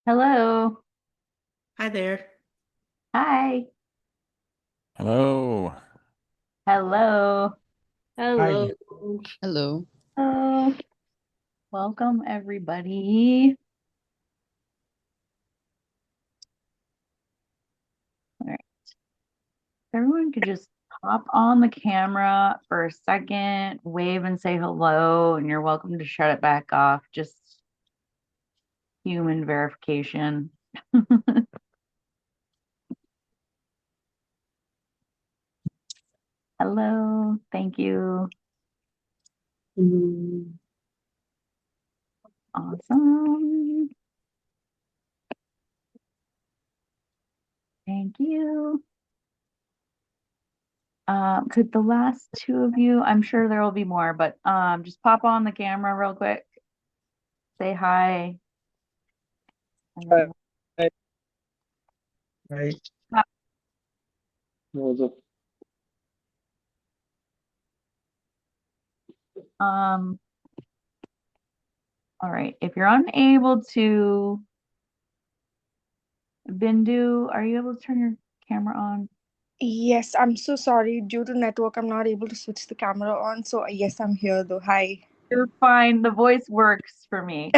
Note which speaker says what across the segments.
Speaker 1: Hello.
Speaker 2: Hi there.
Speaker 1: Hi.
Speaker 3: Hello.
Speaker 1: Hello.
Speaker 2: Hello.
Speaker 3: Hi.
Speaker 2: Hello.
Speaker 1: Hello. Welcome, everybody. All right. Everyone could just pop on the camera for a second, wave and say hello, and you're welcome to shut it back off. Just human verification. Hello. Thank you.
Speaker 2: Mm.
Speaker 1: Awesome. Thank you. Could the last two of you, I'm sure there will be more, but just pop on the camera real quick, say hi, and
Speaker 4: Hi.
Speaker 1: then
Speaker 4: Hi. Hi. What's up?
Speaker 1: um, all right. If you're unable to, Bindu, are you able to turn your camera on?
Speaker 5: Yes, I'm so sorry. Due to network, I'm not able to switch the camera on. So, yes, I'm here though. Hi.
Speaker 1: You're fine. The voice works for me.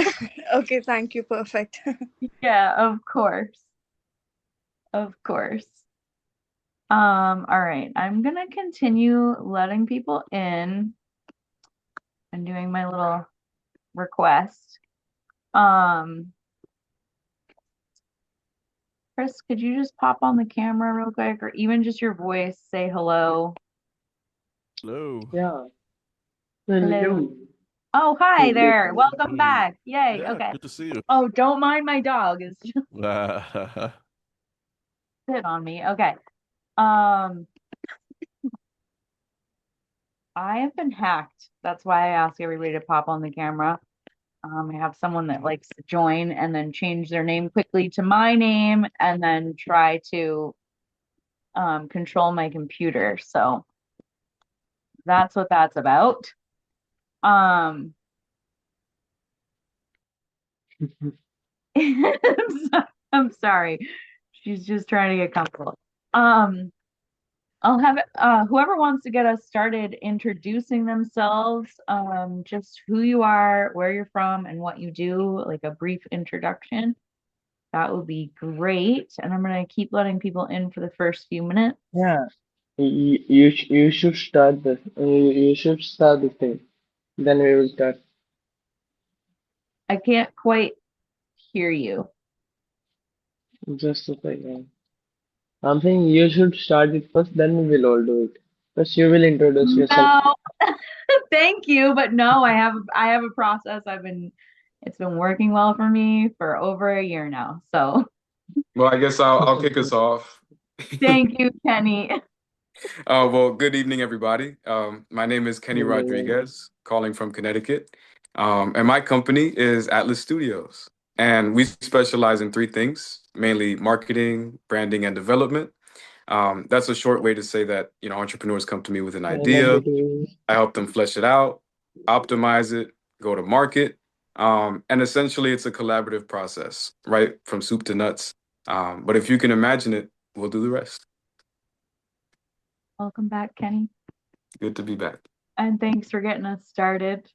Speaker 5: Okay, thank you. Perfect.
Speaker 1: Yeah, of course. Of course. All right. I'm gonna continue letting people in and doing my little request. Um, Chris, could you just pop on the camera real quick, or even just your voice, say hello?
Speaker 3: Hello.
Speaker 4: Yeah.
Speaker 1: Hello.
Speaker 4: Hello.
Speaker 1: Oh, hi
Speaker 4: Hello.
Speaker 1: there. Welcome
Speaker 3: Hey.
Speaker 1: back. Yay.
Speaker 3: Yeah,
Speaker 1: Okay.
Speaker 3: good to see you.
Speaker 1: Oh, don't mind my dog. It's just
Speaker 3: Uh,
Speaker 1: sit on me. Okay. Um, I have been hacked. That's why I ask everybody to pop on the camera. I have someone that likes to join and then change their name quickly to my name and then try to control my computer. So that's what that's about. Um, I'm sorry. She's just trying to get comfortable. Um, I'll have whoever wants to get us started introducing themselves, just who you are, where you're from, and what you do, like a brief introduction. That would be great. And I'm gonna keep letting people in for the first few minutes.
Speaker 4: Yeah. You should start this. You should start this thing. Then we will start.
Speaker 1: I can't quite hear you.
Speaker 4: Just a second. I'm saying you should start it first, then we will all do it. First, you will introduce yourself.
Speaker 1: No, thank you, but no, I have a process. It's been working well for me for over a year now. So
Speaker 6: Well, I guess I'll kick us off.
Speaker 1: thank you, Kenny.
Speaker 6: Well, good evening, everybody. My name is Kenny
Speaker 4: Hello.
Speaker 6: Rodriguez, calling from Connecticut. And my company is Atlas Studios. And we specialize in three things, mainly marketing, branding, and development. That's a short way to say that, entrepreneurs come to me with an
Speaker 4: I love
Speaker 6: idea.
Speaker 4: it.
Speaker 6: I help them flesh it out, optimize it, go to market. And essentially, it's a collaborative process, right? From soup to nuts. But if you can imagine it, we'll do the rest.
Speaker 1: Welcome back, Kenny.
Speaker 6: Good to be back.
Speaker 1: And thanks for getting us started.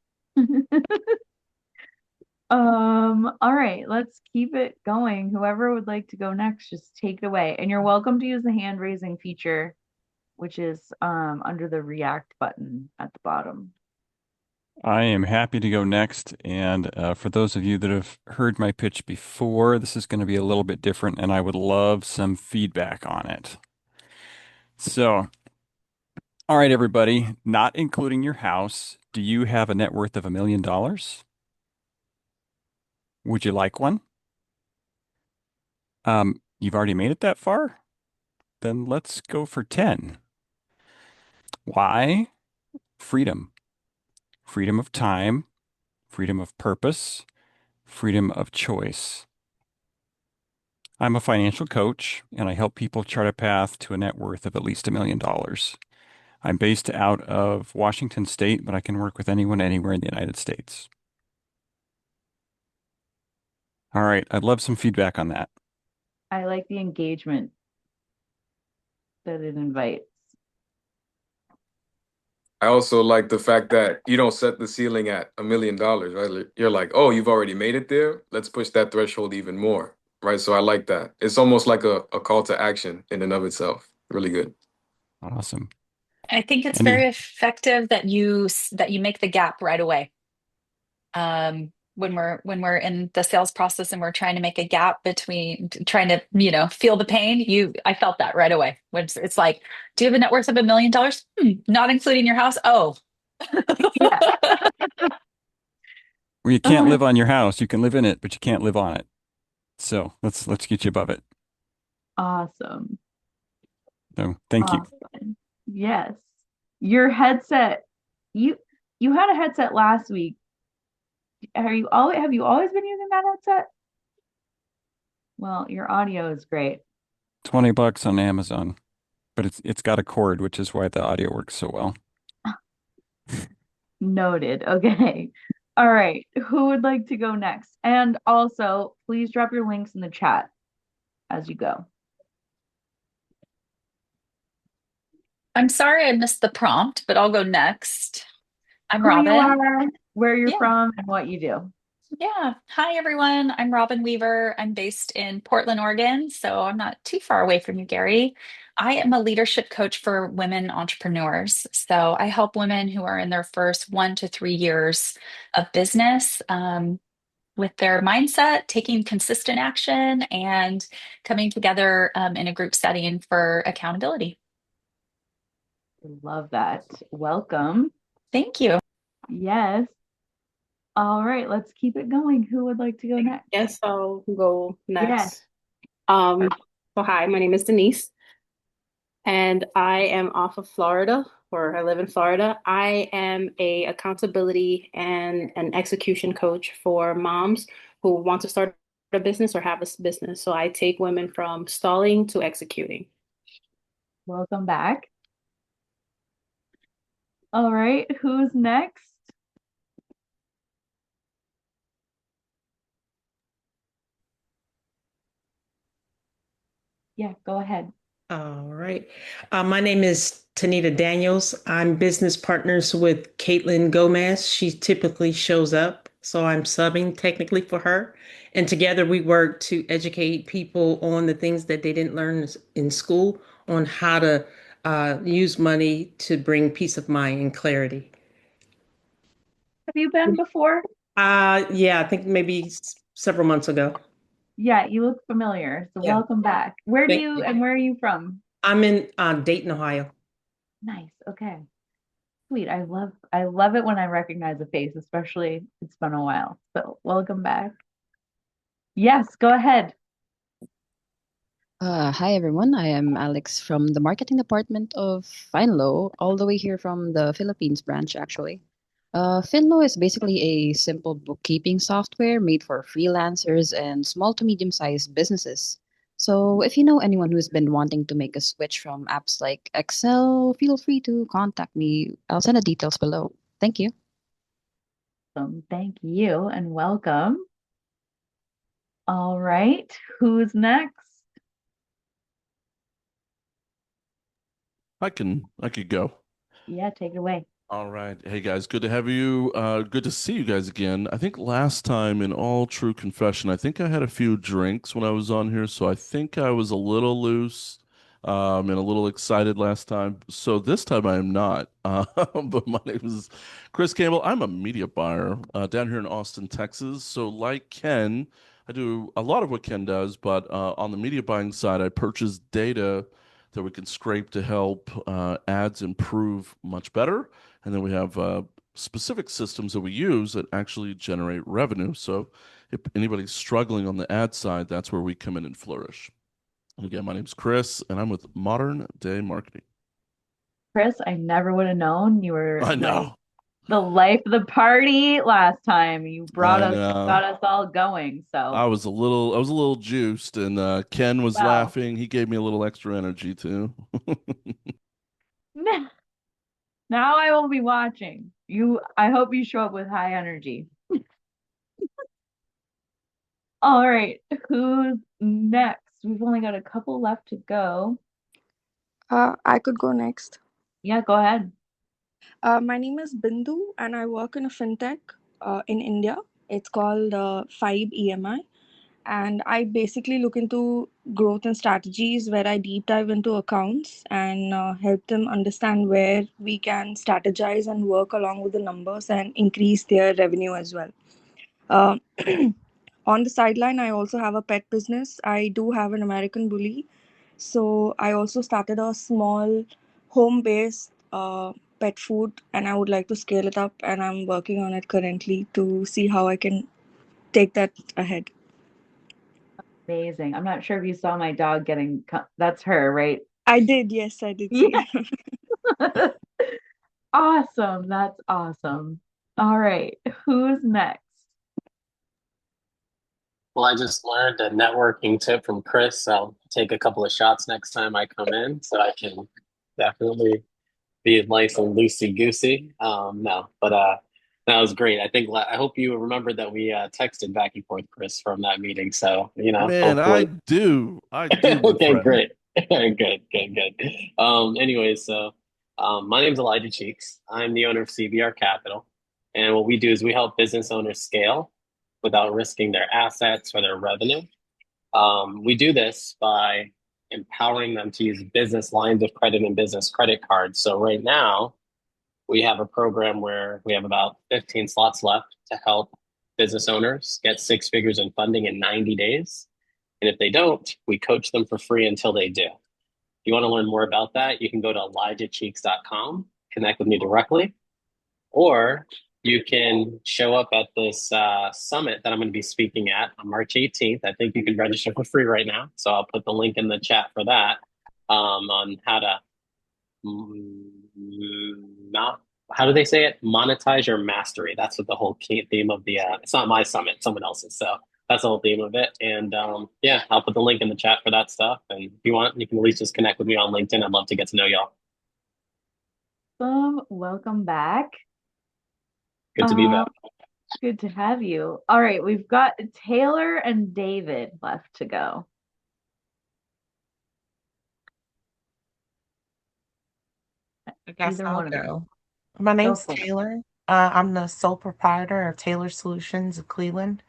Speaker 1: All right, let's keep it going. Whoever would like to go next, just take it away. And you're welcome to use the hand raising feature, which is under the react button at the bottom.
Speaker 3: I am happy to go next. And for those of you that have heard my pitch before, this is going to be a little bit different, and I would love some feedback on it. So, all right, everybody, not including your house, do you have a net worth of $1 million? Would you like one? You've already made it that far? Then let's go for 10. Why? Freedom. Freedom of time, freedom of purpose, freedom of choice. I'm a financial coach and I help people chart a path to a net worth of at least $1 million. I'm based out of Washington State, but I can work with anyone anywhere in the United States. All right. I'd love some feedback on that.
Speaker 1: I like the engagement that it invites.
Speaker 6: I also like the fact that you don't set the ceiling at $1 million, right? You're like, oh, you've already made it there. Let's push that threshold even more, right? So I like that. It's almost like a call to action in and of itself. Really good.
Speaker 3: Awesome.
Speaker 7: I think it's
Speaker 3: Any?
Speaker 7: very effective that you make the gap right away. When we're in the sales process and we're trying to make a gap between trying to, feel the pain, I felt that right away. When it's like, do you have a net worth of $1 million? Not including your house? Oh.
Speaker 1: Yeah.
Speaker 3: Well, you can't live on your house. You can live in it, but you can't live on it. So let's get you above it.
Speaker 1: Awesome.
Speaker 3: So thank you.
Speaker 1: Awesome. Yes. Your headset, you you had a headset last week. Have you always been using that headset? Well, your audio is great.
Speaker 3: $20 on Amazon, but it's got a cord, which is why the audio works so well.
Speaker 1: Noted. Okay. All right. Who would like to go next? And also, please drop your links in the chat as you go.
Speaker 7: I'm sorry I missed the prompt, but I'll go next. I'm
Speaker 1: Who you
Speaker 7: Robin.
Speaker 1: are, where you're
Speaker 7: Yeah.
Speaker 1: from, and what you do.
Speaker 7: Yeah. Hi, everyone. I'm Robin Weaver. I'm based in Portland, Oregon, so I'm not too far away from you, Gary. I am a leadership coach for women entrepreneurs. So I help women who are in their first 1 to 3 years of business with their mindset, taking consistent action, and coming together in a group setting for accountability.
Speaker 1: Love that. Welcome.
Speaker 7: Thank you.
Speaker 1: Yes. All right, let's keep it going. Who would like to go next?
Speaker 2: Yes, I'll go
Speaker 1: Yes.
Speaker 2: next. So hi, my name is Denise, and I am off of Florida, or I live in Florida. I am a accountability and an execution coach for moms who want to start a business or have a business. So I take women from stalling to executing.
Speaker 1: Welcome back. All right, who's next? Yeah, go ahead.
Speaker 8: All right. My name is Tanita Daniels. I'm business partners with Caitlin Gomez. She typically shows up, so I'm subbing technically for her. And together we work to educate people on the things that they didn't learn in school on how to use money to bring peace of mind and clarity.
Speaker 1: Have you been before?
Speaker 8: Yeah, I think maybe several months ago.
Speaker 1: Yeah, you look familiar. So
Speaker 8: Yeah.
Speaker 1: welcome back. Where
Speaker 8: Thank you.
Speaker 1: are you from?
Speaker 8: I'm in Dayton, Ohio.
Speaker 1: Nice. Okay. Sweet. I love it when I recognize a face, especially it's been a while. So welcome back. Yes, go ahead.
Speaker 9: Hi everyone, I am Alex from the marketing department of Finlo, all the way here from the Philippines branch actually. Finlo is basically a simple bookkeeping software made for freelancers and small to medium-sized businesses. So if you know anyone who's been wanting to make a switch from apps like Excel, feel free to contact me. I'll send the details below. Thank you.
Speaker 1: Thank you and welcome. All right, who's next?
Speaker 10: I could go.
Speaker 1: Yeah, take it away.
Speaker 10: All right. Hey guys, good to have you. Good to see you guys again. I think last time, in all true confession, I think I had a few drinks when I was on here, so I think I was a little loose, and a little excited last time. So this time I am not. But my name is Chris Campbell. I'm a media buyer down here in Austin, Texas. So like Ken, I do a lot of what Ken does, but on the media buying side, I purchase data that we can scrape to help ads improve much better. And then we have specific systems that we use that actually generate revenue. So if anybody's struggling on the ad side, that's where we come in and flourish. And again, my name's Chris, and I'm with Modern Day Marketing.
Speaker 1: Chris, I never would have known you were
Speaker 10: I know.
Speaker 1: the life of the party last time. You got
Speaker 10: I know.
Speaker 1: us all going. So
Speaker 10: I was a little juiced, and Ken was
Speaker 1: Wow.
Speaker 10: laughing. He gave me a little extra energy too.
Speaker 1: Now I will be watching. I hope you show up with high energy. All right, who's next? We've only got a couple left to go.
Speaker 5: I could go next.
Speaker 1: Yeah, go ahead.
Speaker 5: My name is Bindu, and I work in a fintech in India. It's called 5EMI, and I basically look into growth and strategies where I deep dive into accounts and help them understand where we can strategize and work along with the numbers and increase their revenue as well. Uh, on the sideline, I also have a pet business. I do have an American bully, so I also started a small home-based pet food, and I would like to scale it up. And I'm working on it currently to see how I can take that ahead.
Speaker 1: Amazing. I'm not sure if you saw my dog getting, that's her, right?
Speaker 5: I did, yes, I did
Speaker 1: Yeah.
Speaker 5: see.
Speaker 1: Awesome. That's awesome. All right, who's next?
Speaker 11: Well, I just learned a networking tip from Chris. I'll take a couple of shots next time I come in so I can definitely be nice and loosey goosey. No, but that was great. I think I hope you remembered that we texted back and forth, Chris, from that meeting. So,
Speaker 10: Man, I
Speaker 11: hopefully.
Speaker 10: do. I do, my
Speaker 11: Okay,
Speaker 10: friend.
Speaker 11: great. Good. Anyways, so my name's Elijah Cheeks. I'm the owner of CBR Capital. And what we do is we help business owners scale without risking their assets or their revenue. We do this by empowering them to use business lines of credit and business credit cards. So right now, we have a program where we have about 15 slots left to help business owners get six figures in funding in 90 days. And if they don't, we coach them for free until they do. If you want to learn more about that, you can go to ElijahCheeks.com, connect with me directly, or you can show up at this summit that I'm going to be speaking at on March 18th. I think you can register for free right now. So I'll put the link in the chat for that on how to not how do they say it? Monetize your mastery. That's what the whole key theme of the it's not my summit, someone else's. So that's the whole theme of it. And yeah, I'll put the link in the chat for that stuff. And if you want, you can at least just connect with me on LinkedIn. I'd love to get to know y'all.
Speaker 1: Welcome back.
Speaker 11: Good to be back.
Speaker 1: Good to have you. All right, we've got Taylor and David left to go.
Speaker 12: I guess
Speaker 1: Either
Speaker 12: I'll
Speaker 1: one of you.
Speaker 12: go. My
Speaker 1: Go
Speaker 12: name's
Speaker 1: for it.
Speaker 12: Taylor. I'm the sole proprietor of Taylor Solutions of Cleveland.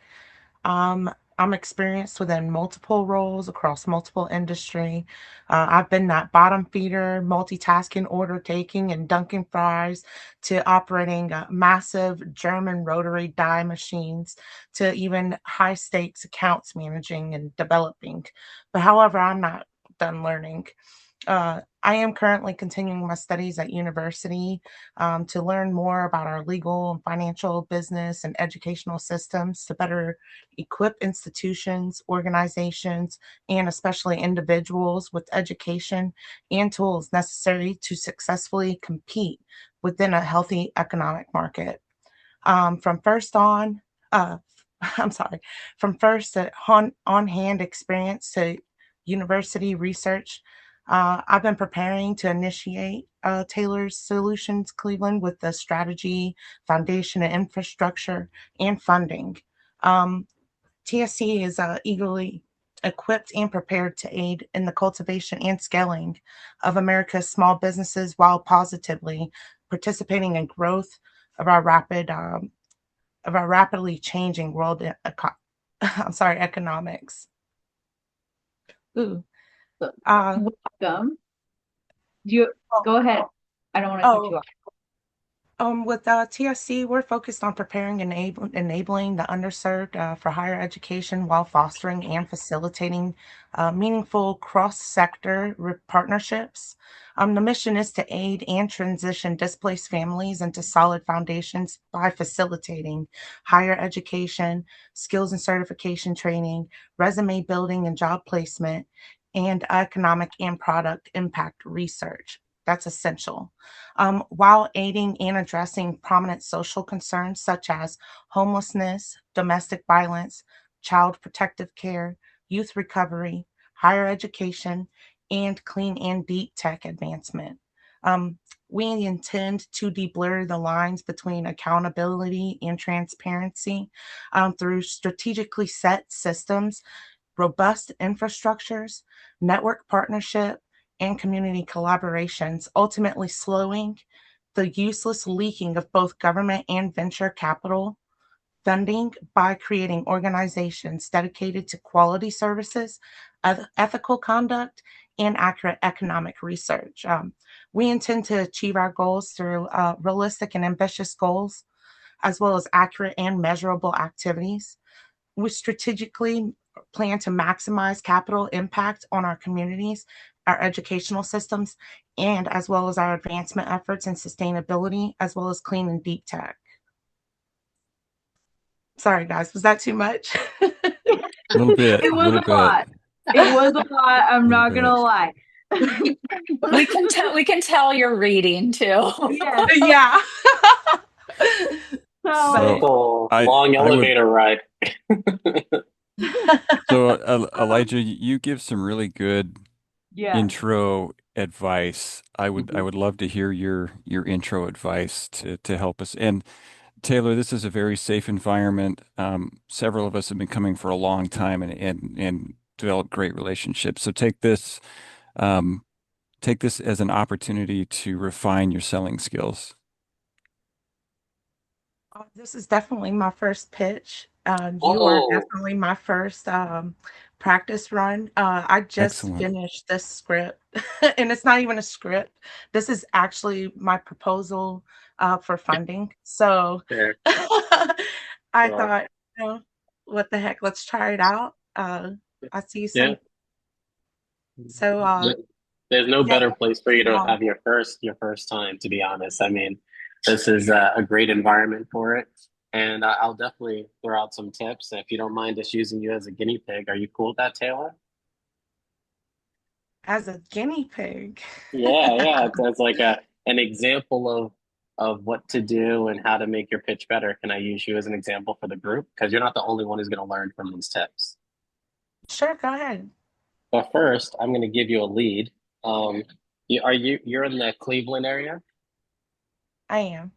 Speaker 12: I'm experienced within multiple roles across multiple industry. I've been that bottom feeder, multitasking, order taking, and dunking fries to operating massive German rotary die machines to even high stakes accounts managing and developing. But however, I'm not done learning. I am currently continuing my studies at university to learn more about our legal and financial business and educational systems to better equip institutions, organizations, and especially individuals with education and tools necessary to successfully compete within a healthy economic market. From first on, I'm sorry, from first on hand experience to university research, I've been preparing to initiate Taylor's Solutions Cleveland with the strategy, foundation, and infrastructure and funding. Um, TSC is eagerly equipped and prepared to aid in the cultivation and scaling of America's small businesses while positively participating in growth of our rapidly changing world I'm sorry, economics. Ooh.
Speaker 1: Welcome. You go ahead. I don't want to cut
Speaker 12: Oh,
Speaker 1: you off.
Speaker 12: With TSC, we're focused on preparing and enabling the underserved for higher education while fostering and facilitating meaningful cross-sector partnerships. The mission is to aid and transition displaced families into solid foundations by facilitating higher education, skills and certification training, resume building and job placement, and economic and product impact research. That's essential while aiding and addressing prominent social concerns such as homelessness, domestic violence, child protective care, youth recovery, higher education, and clean and deep tech advancement. We intend to deblur the lines between accountability and transparency through strategically set systems, robust infrastructures, network partnership, and community collaborations, ultimately slowing the useless leaking of both government and venture capital funding by creating organizations dedicated to quality services, ethical conduct, and accurate economic research. We intend to achieve our goals through realistic and ambitious goals, as well as accurate and measurable activities. We strategically plan to maximize capital impact on our communities, our educational systems, and as well as our advancement efforts in sustainability, as well as clean and deep tech. Sorry, guys, was that too much?
Speaker 3: A little bit,
Speaker 1: It
Speaker 3: a
Speaker 1: was
Speaker 3: little
Speaker 1: a
Speaker 3: bit,
Speaker 1: lot. It was a lot.
Speaker 3: a
Speaker 1: I'm
Speaker 3: little
Speaker 1: not
Speaker 3: bit.
Speaker 1: gonna lie.
Speaker 7: We can tell you're reading too.
Speaker 1: Yes.
Speaker 12: Yeah.
Speaker 1: So,
Speaker 3: So
Speaker 11: Typical
Speaker 3: I
Speaker 11: long
Speaker 3: I would
Speaker 11: elevator ride.
Speaker 3: so
Speaker 1: um,
Speaker 3: Elijah, you give some really good
Speaker 1: yes.
Speaker 3: intro advice. I
Speaker 11: Mhm.
Speaker 3: would love to hear your intro advice to help us. And Taylor, this is a very safe environment. Several of us have been coming for a long time and developed great relationships. So um, take this as an opportunity to refine your selling skills.
Speaker 12: This is definitely my first pitch. You are
Speaker 11: Oh,
Speaker 12: definitely my first practice run. I just
Speaker 3: Excellent.
Speaker 12: finished this script, and it's not even a script. This is actually my proposal for funding. So
Speaker 11: there.
Speaker 12: I
Speaker 11: Sure.
Speaker 12: thought, what the heck, let's try it out. I see
Speaker 11: Yeah.
Speaker 12: some. So
Speaker 11: There's no
Speaker 12: yeah,
Speaker 11: better place for you to have your first time, to be honest. I mean, this is a great environment for it. And I'll definitely throw out some tips. If you don't mind just using you as a guinea pig, are you cool with that, Taylor?
Speaker 12: as a guinea pig.
Speaker 11: Yeah, yeah. It's like an example of what to do and how to make your pitch better. Can I use you as an example for the group? Because you're not the only one who's going to learn from these tips.
Speaker 12: Sure, go ahead.
Speaker 11: But first, I'm going to give you a lead. Um, you're in the Cleveland area?
Speaker 12: I am.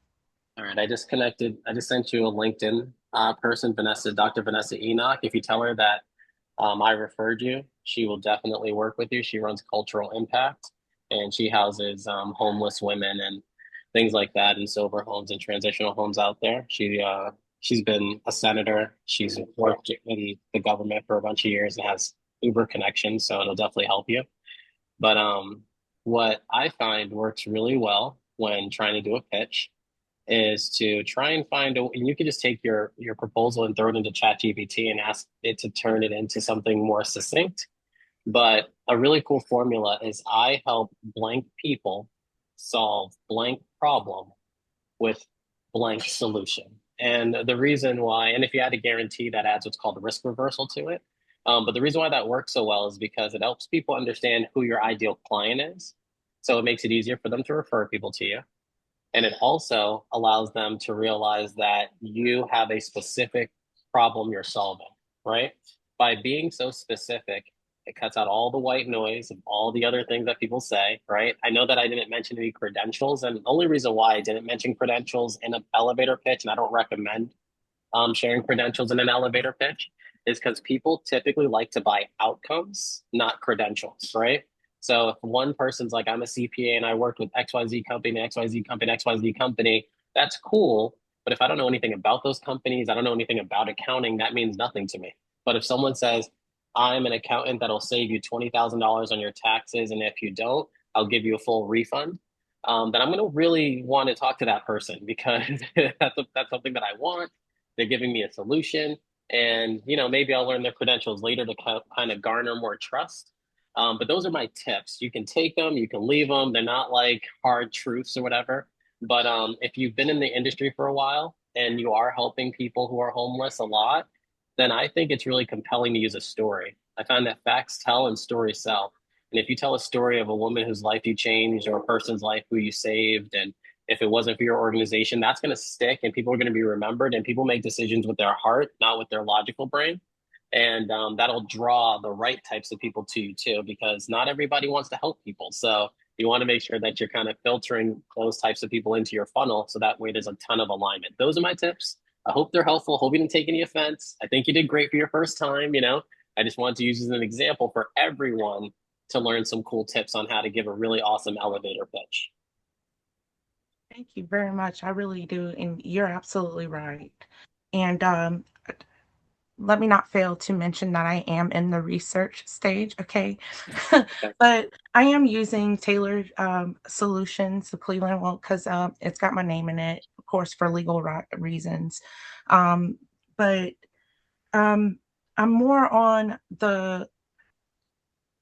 Speaker 11: All right, I just sent you a LinkedIn person, Dr. Vanessa Enoch. If you tell her that I referred you, she will definitely work with you. She runs Cultural Impact and she houses homeless women and things like that in sober homes and transitional homes out there. She's been a senator. She's worked in the government for a bunch of years and has Uber connections, so it'll definitely help you. But what I find works really well when trying to do a pitch is to try and find and you can just take your proposal and throw it into ChatGPT and ask it to turn it into something more succinct. But a really cool formula is I help blank people solve blank problem with blank solution. And the reason why, and if you add a guarantee, that adds what's called a risk reversal to it. But the reason why that works so well is because it helps people understand who your ideal client is. So it makes it easier for them to refer people to you. And it also allows them to realize that you have a specific problem you're solving, right? By being so specific, it cuts out all the white noise of all the other things that people say, right? I know that I didn't mention any credentials, and the only reason why I didn't mention credentials in an elevator pitch, and I don't recommend sharing credentials in an elevator pitch, is because people typically like to buy outcomes, not credentials, right? So if one person's like, I'm a CPA and I worked with XYZ company, XYZ company, XYZ company, that's cool. But if I don't know anything about those companies, I don't know anything about accounting, that means nothing to me. But if someone says, I'm an accountant that'll save you $20,000 on your taxes, and if you don't, I'll give you a full refund, then I'm going to really want to talk to that person because that's something that I want. They're giving me a solution, and maybe I'll learn their credentials later to kind of garner more trust. But those are my tips. You can take them, you can leave them. They're not like hard truths or whatever. But if you've been in the industry for a while and you are helping people who are homeless a lot, then I think it's really compelling to use a story. I find that facts tell and stories sell. And if you tell a story of a woman whose life you changed or a person's life who you saved, and if it wasn't for your organization, that's going to stick and people are going to be remembered. And people make decisions with their heart, not with their logical brain. And that'll draw the right types of people to you too, because not everybody wants to help people. So You want to make sure that you're kind of filtering those types of people into your funnel so that way there's a ton of alignment. Those are my tips. I hope they're helpful. Hope you didn't take any offense. I think you did great for your first time, you know. I just wanted to use as an example for everyone to learn some cool tips on how to give a really awesome elevator pitch.
Speaker 12: Thank you very much. I really do. And you're absolutely right. And let me not fail to mention that I am in the research stage, okay?
Speaker 11: Okay.
Speaker 12: But I am using tailored solutions, the Cleveland one, because it's got my name in it, of course, for legal reasons. Um, but um, I'm more on the,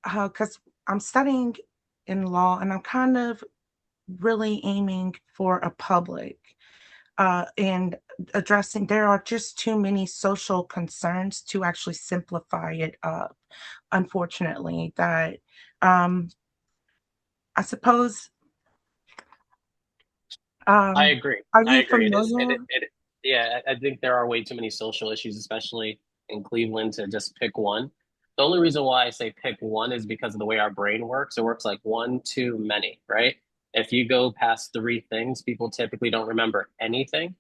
Speaker 12: because I'm studying in law and I'm kind of really aiming for a public and addressing there are just too many social concerns to actually simplify it up, unfortunately, that um, I suppose
Speaker 11: I
Speaker 12: um,
Speaker 11: agree.
Speaker 12: are
Speaker 11: I
Speaker 12: you
Speaker 11: agree.
Speaker 12: familiar?
Speaker 11: Yeah, I think there are way too many social issues, especially in Cleveland, to just pick one. The only reason why I say pick one is because of the way our brain works. It works like one, too many, right? If you go past three things, people typically don't remember anything.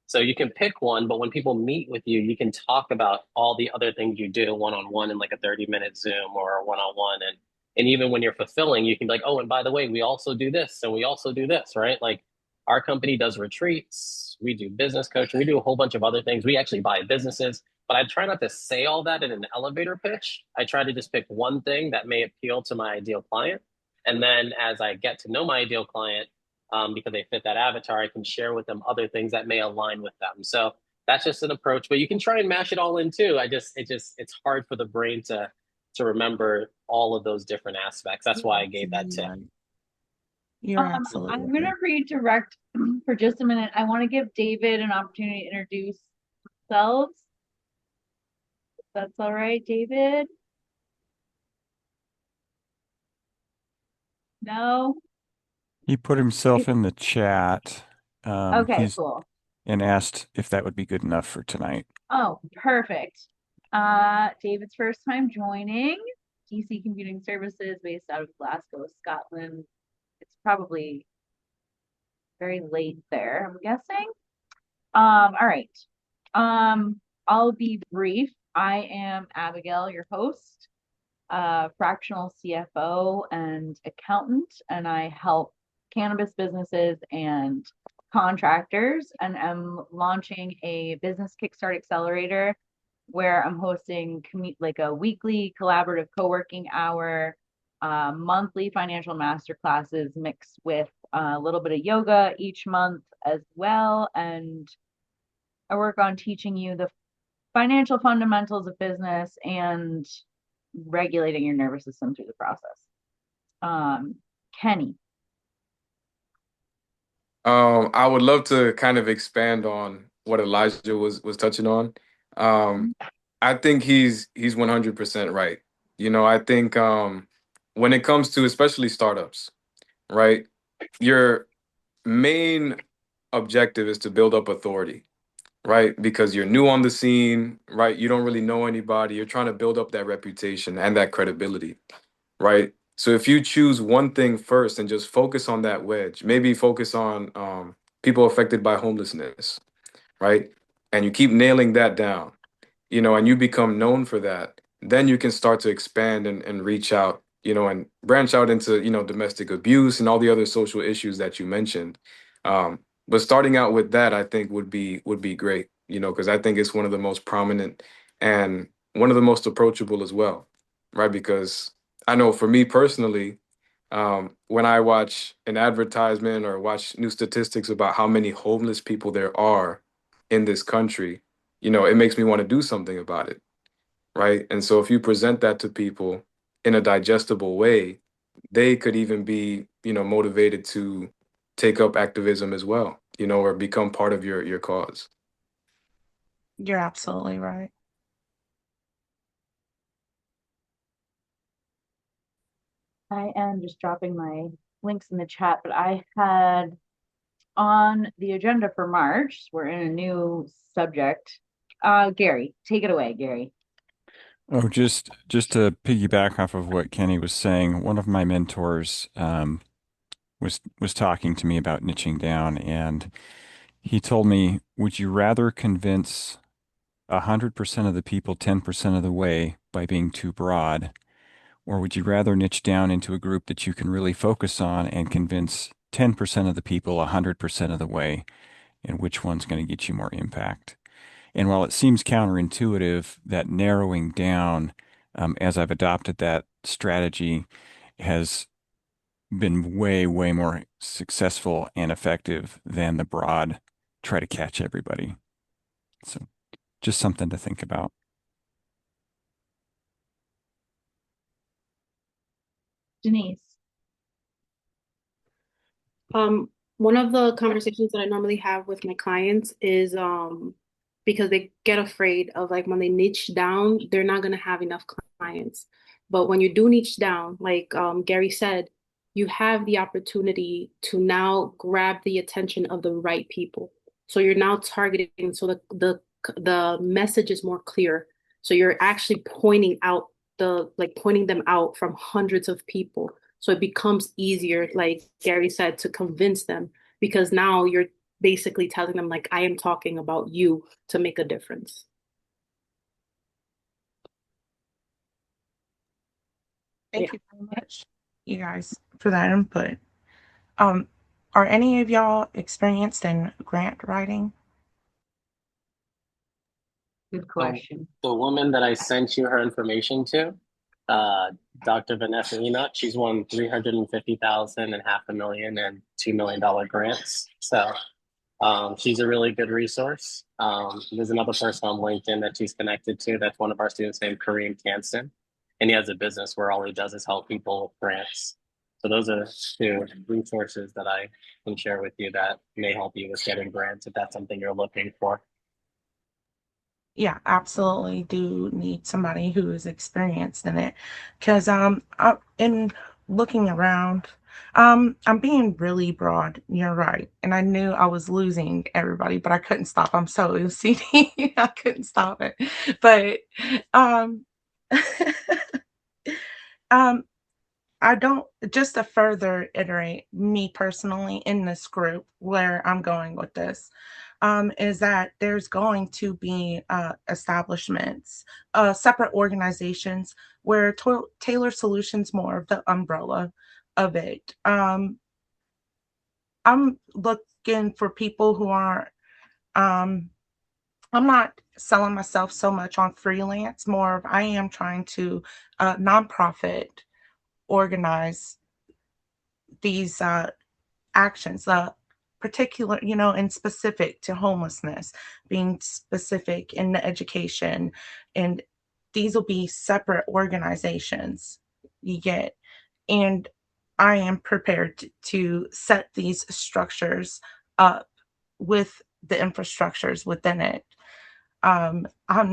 Speaker 11: So you can pick one, but when people meet with you, you can talk about all the other things you do one on one in like a 30-minute Zoom or a one on one. And even when you're fulfilling, you can be like, oh, and by the way, we also do this and we also do this, right? Like our company does retreats, we do business coaching, we do a whole bunch of other things. We actually buy businesses, but I try not to say all that in an elevator pitch. I try to just pick one thing that may appeal to my ideal client. And then as I get to know my ideal client, because they fit that avatar, I can share with them other things that may align with them. So that's just an approach, but you can try and mash it all in too. It's hard for the brain to remember all of those different aspects. That's
Speaker 12: You're
Speaker 11: why I gave that
Speaker 12: absolutely
Speaker 11: tip.
Speaker 12: right. You're absolutely
Speaker 1: I'm going to
Speaker 12: right.
Speaker 1: redirect for just a minute. I want to give David an opportunity to introduce themselves. If that's all right, David? No?
Speaker 3: He put himself in the chat.
Speaker 1: Okay,
Speaker 3: He's
Speaker 1: cool.
Speaker 3: and asked if that would be good enough for tonight.
Speaker 1: Oh, perfect. David's first time joining DC Computing Services based out of Glasgow, Scotland. It's probably very late there, I'm guessing. All right. I'll be brief. I am Abigail, your host, fractional CFO and accountant, and I help cannabis businesses and contractors, and I'm launching a Business Kickstart Accelerator where I'm hosting like a weekly collaborative co-working hour, monthly financial master classes mixed with a little bit of yoga each month as well. And I work on teaching you the financial fundamentals of business and regulating your nervous system through the process. Kenny.
Speaker 6: I would love to kind of expand on what Elijah was touching on. Um, I think he's 100% right. I think when it comes to especially startups, right? Your main objective is to build up authority, right? Because you're new on the scene, right? You don't really know anybody. You're trying to build up that reputation and that credibility, right? So if you choose one thing first and just focus on that wedge, maybe focus on people affected by homelessness, right? And you keep nailing that down, and you become known for that, then you can start to expand and reach out, and branch out into, domestic abuse and all the other social issues that you mentioned. But starting out with that, I think would be great, because I think it's one of the most prominent and one of the most approachable as well, right? Because I know for me personally, when I watch an advertisement or watch new statistics about how many homeless people there are in this country, it makes me want to do something about it, right? And so if you present that to people in a digestible way, they could even be, motivated to take up activism as well, or become part of your cause.
Speaker 12: You're absolutely right.
Speaker 1: I am just dropping my links in the chat, but I had on the agenda for March, we're in a new subject. Gary, take it away, Gary.
Speaker 3: Oh, just to piggyback off of what Kenny was saying, one of my mentors was talking to me about niching down, and he told me, would you rather convince 100% of the people 10% of the way by being too broad, or would you rather niche down into a group that you can really focus on and convince 10% of the people 100% of the way, and which one's going to get you more impact? And while it seems counterintuitive, that narrowing down, as I've adopted that strategy, has been way, way more successful and effective than the broad try to catch everybody. So just something to think about.
Speaker 1: Denise.
Speaker 2: One of the conversations that I normally have with my clients is because they get afraid of like when they niche down, they're not going to have enough clients. But when you do niche down, like Gary said, you have the opportunity to now grab the attention of the right people. So you're now targeting, so the message is more clear. So you're actually pointing them out from hundreds of people. So it becomes easier, like Gary said, to convince them because now you're basically telling them, like, I am talking about you to make a difference.
Speaker 12: Thank you very much, you guys, for that input. Um, are any of y'all experienced in grant writing?
Speaker 1: Good question.
Speaker 11: The woman that I sent you her information to, Dr. Vanessa Enoch, she's won 350,000 and $500,000 and $2 million grants. So she's a really good resource. There's another person on LinkedIn that she's connected to. That's one of our students named Kareem Canson. And he has a business where all he does is help people with grants. So those are two resources that I can share with you that may help you with getting grants if that's something you're looking for.
Speaker 12: Yeah, absolutely do need somebody who is experienced in it. Because in looking around, I'm being really broad. You're right, and I knew I was losing everybody, but I couldn't stop. I'm so OCD, I couldn't stop it. But um, um, I don't, just to further iterate me personally in this group where I'm going with this, is that there's going to be establishments, separate organizations where Tailor Solutions more of the umbrella of it. I'm looking for people who are, um, I'm not selling myself so much on freelance, more of I am trying to nonprofit organize these actions, particular, and specific to homelessness, being specific in the education, and these will be separate organizations you get. And I am prepared to set these structures up with the infrastructures within it. I'm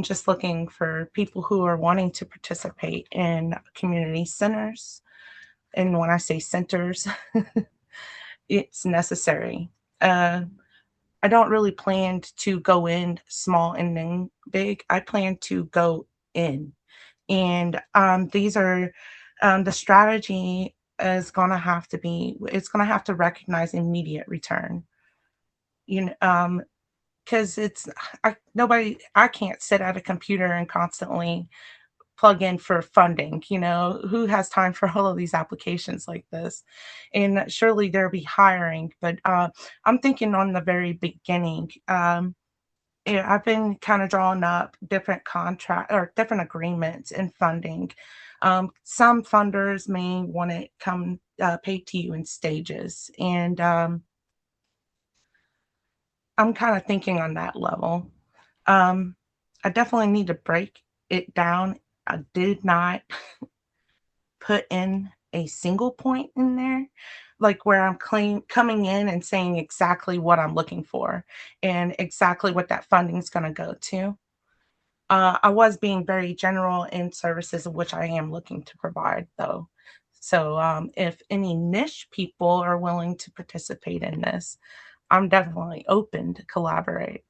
Speaker 12: just looking for people who are wanting to participate in community centers. And when I say centers, it's necessary. Uh, I don't really plan to go in small and then big. I plan to go in. And these are the strategy is going to have to be, it's going to have to recognize immediate return. Because I can't sit at a computer and constantly plug in for funding. Who has time for all of these applications like this? And surely there'll be hiring, but I'm thinking on the very beginning. Yeah, I've been kind of drawing up different contract or different agreements and funding. Some funders may want to come pay to you in stages, and I'm kind of thinking on that level. Um, I definitely need to break it down. I did not put in a single point in there, like where I'm coming in and saying exactly what I'm looking for and exactly what that funding is going to go to. I was being very general in services of which I am looking to provide, though. So if any niche people are willing to participate in this, I'm definitely open to collaborate.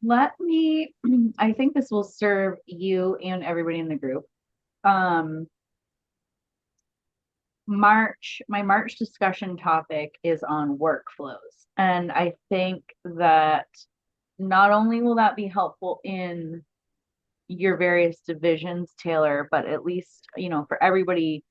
Speaker 1: I think this will serve you and everybody in the group. Um, My March discussion topic is on workflows. And I think that not only will that be helpful in your various divisions, Taylor, but at least, for everybody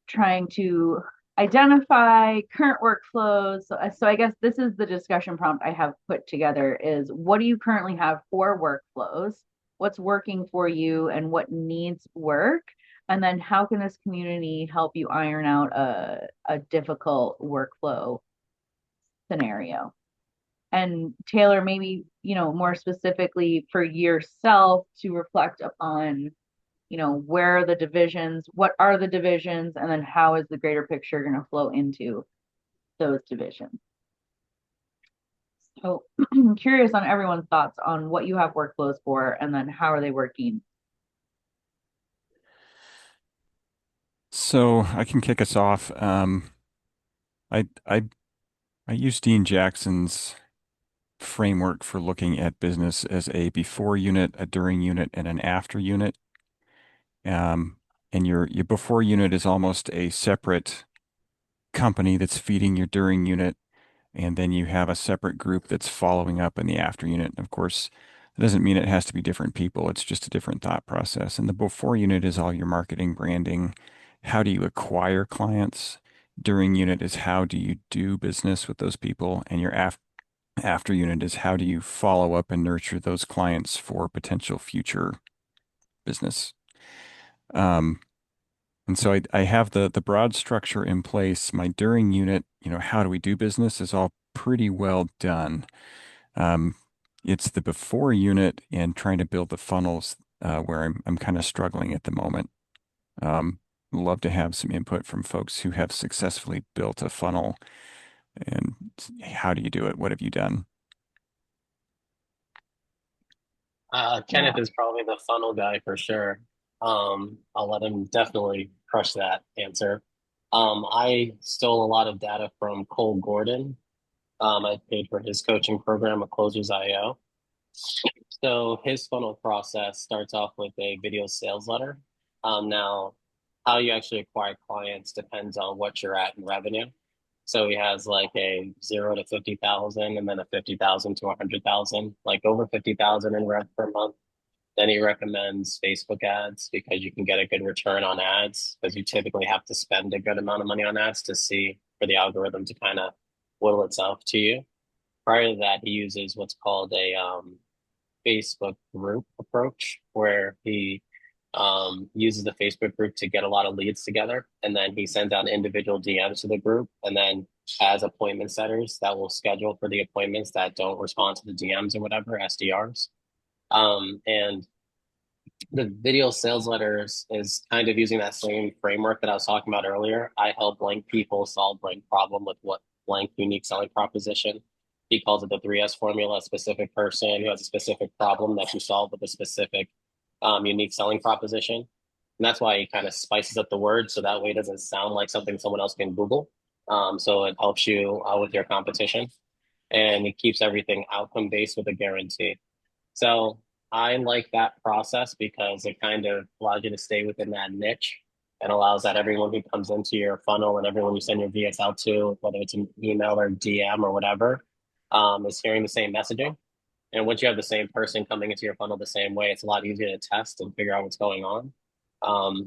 Speaker 1: trying to identify current workflows. So I guess this is the discussion prompt I have put together is what do you currently have for workflows? What's working for you and what needs work? And then how can this community help you iron out a difficult workflow scenario? And Taylor, maybe, more specifically for yourself to reflect upon, where are the divisions, what are the divisions, and then how is the greater picture going to flow into those divisions. So I'm curious on everyone's thoughts on what you have workflows for and then how are they working.
Speaker 3: So I can kick us off. I I I use Dean Jackson's framework for looking at business as a before unit, a during unit, and an after unit. Um, and your before unit is almost a separate company that's feeding your during unit, and then you have a separate group that's following up in the after unit. Of course, it doesn't mean it has to be different people. It's just a different thought process. And the before unit is all your marketing, branding. How do you acquire clients? During unit is how do you do business with those people? And your after unit is how do you follow up and nurture those clients for potential future business? Um, and so I have the broad structure in place. My during unit, how do we do business is all pretty well done. Um, it's the before unit and trying to build the funnels where I'm kind of struggling at the moment. Um, Love to have some input from folks who have successfully built a funnel and how do you do it? What have you done?
Speaker 1: Yeah.
Speaker 11: Kenneth is probably the funnel guy for sure. I'll let him definitely crush that answer. I stole a lot of data from Cole Gordon. I paid for his coaching program at Closers.io. So his funnel process starts off with a video sales letter. Now, how you actually acquire clients depends on what you're at in revenue. So he has like a 0 to 50,000 and then a 50,000 to 100,000, like over 50,000 in rev per month. Then he recommends Facebook ads because you can get a good return on ads because you typically have to spend a good amount of money on ads to see for the algorithm to kind of whittle itself to you. Prior to that, he uses what's called a Facebook group approach where he uses the Facebook group to get a lot of leads together. And then he sends out individual DMs to the group and then has appointment setters that will schedule for the appointments that don't respond to the DMs or whatever, SDRs. And the video sales letters is kind of using that same framework that I was talking about earlier. I help blank people solve blank problem with what blank unique selling proposition. He calls it the 3S formula, a specific person who has a specific problem that you solve with a specific unique selling proposition. And that's why he kind of spices up the word so that way it doesn't sound like something someone else can Google. So it helps you with your competition and it keeps everything outcome based with a guarantee. So I like that process because it kind of allows you to stay within that niche and allows that everyone who comes into your funnel and everyone you send your VS out to, whether it's an email or DM or whatever, is hearing the same messaging. And once you have the same person coming into your funnel the same way, it's a lot easier to test and figure out what's going on.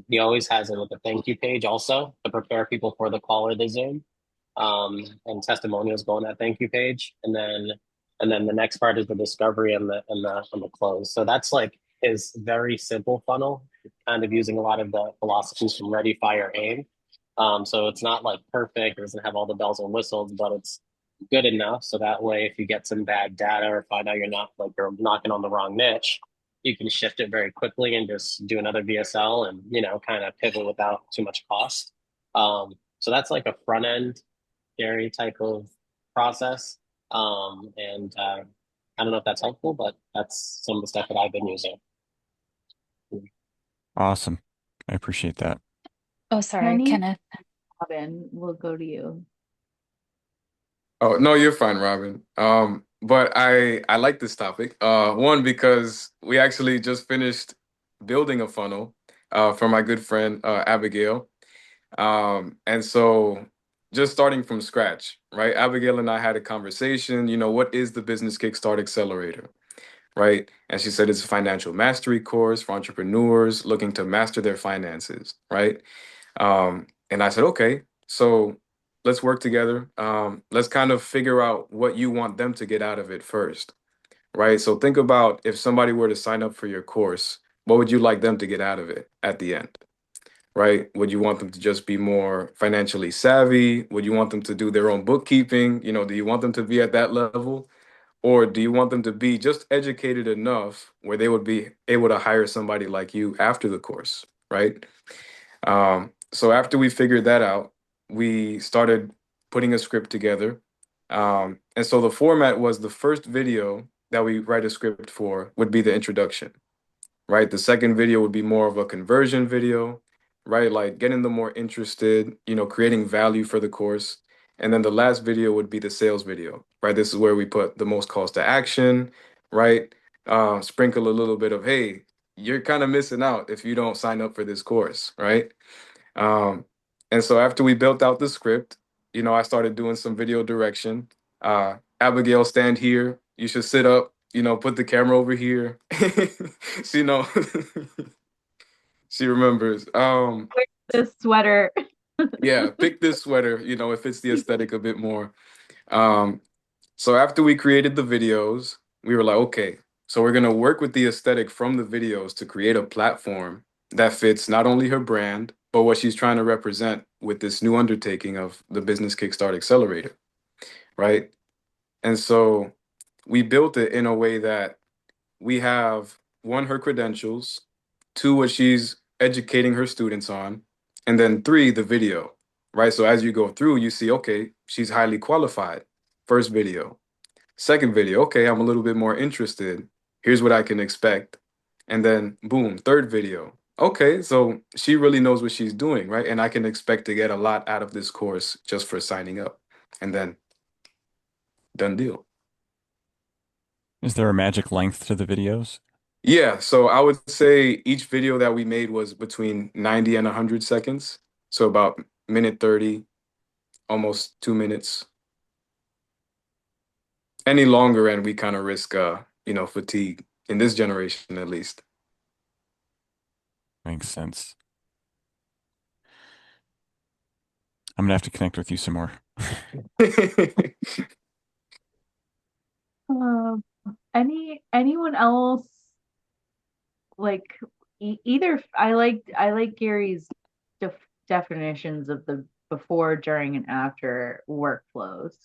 Speaker 11: He always has it with a thank you page also to prepare people for the call or the Zoom. And testimonials go on that thank you page. And then the next part is the discovery and the close. So that's like his very simple funnel, kind of using a lot of the philosophies from Ready, Fire, Aim. So it's not like perfect, it doesn't have all the bells and whistles, but it's good enough. So that way, if you get some bad data or find out you're knocking on the wrong niche, you can shift it very quickly and just do another VSL and, kind of pivot without too much cost. So that's like a front end Gary type of process. And I don't know if that's helpful, but that's some of the stuff that I've been using.
Speaker 3: Awesome. I appreciate that.
Speaker 7: Oh, sorry,
Speaker 1: Penny,
Speaker 7: Kenneth.
Speaker 1: Robin, we'll go to you.
Speaker 6: Oh, no, you're fine, Robin. But I like this topic. One, because we actually just finished building a funnel for my good friend Abigail. And so just starting from scratch, right? Abigail and I had a conversation, what is the Business Kickstart Accelerator, right? And she said it's a financial mastery course for entrepreneurs looking to master their finances, right? And I said, okay, so let's work together. Let's kind of figure out what you want them to get out of it first, right? So think about if somebody were to sign up for your course, what would you like them to get out of it at the end? Right? Would you want them to just be more financially savvy? Would you want them to do their own bookkeeping? Do you want them to be at that level? Or do you want them to be just educated enough where they would be able to hire somebody like you after the course, right? So after we figured that out, we started putting a script together. And so the format was the first video that we write a script for would be the introduction, right? The second video would be more of a conversion video, right? Like getting them more interested, creating value for the course. And then the last video would be the sales video, right? This is where we put the most calls to action, right? Sprinkle a little bit of, hey, you're kind of missing out if you don't sign up for this course, right? Um, and so after we built out the script, I started doing some video direction. Abigail, stand here. You should sit up, put the camera over here. So, she remembers.
Speaker 1: This sweater.
Speaker 6: Yeah, pick this sweater, it fits the aesthetic a bit more. Um, so after we created the videos, we were like, okay, so we're gonna work with the aesthetic from the videos to create a platform that fits not only her brand, but what she's trying to represent with this new undertaking of the Business Kickstart Accelerator, right? And so we built it in a way that we have one, her credentials, two, what she's educating her students on, and then three, the video, right? So as you go through, you see, okay, she's highly qualified. First video. Second video, okay, I'm a little bit more interested. Here's what I can expect. And then boom, third video. Okay, so she really knows what she's doing, right? And I can expect to get a lot out of this course just for signing up. And then done deal.
Speaker 3: Is there a magic length to the videos?
Speaker 6: Yeah, so I would say each video that we made was between 90 and 100 seconds. So about minute 30, almost 2 minutes. Any longer and we kind of risk fatigue in this generation at least.
Speaker 3: Makes sense. I'm gonna have to connect with you some more.
Speaker 1: Um, anyone else like either I like Gary's definitions of the before, during, and after workflows.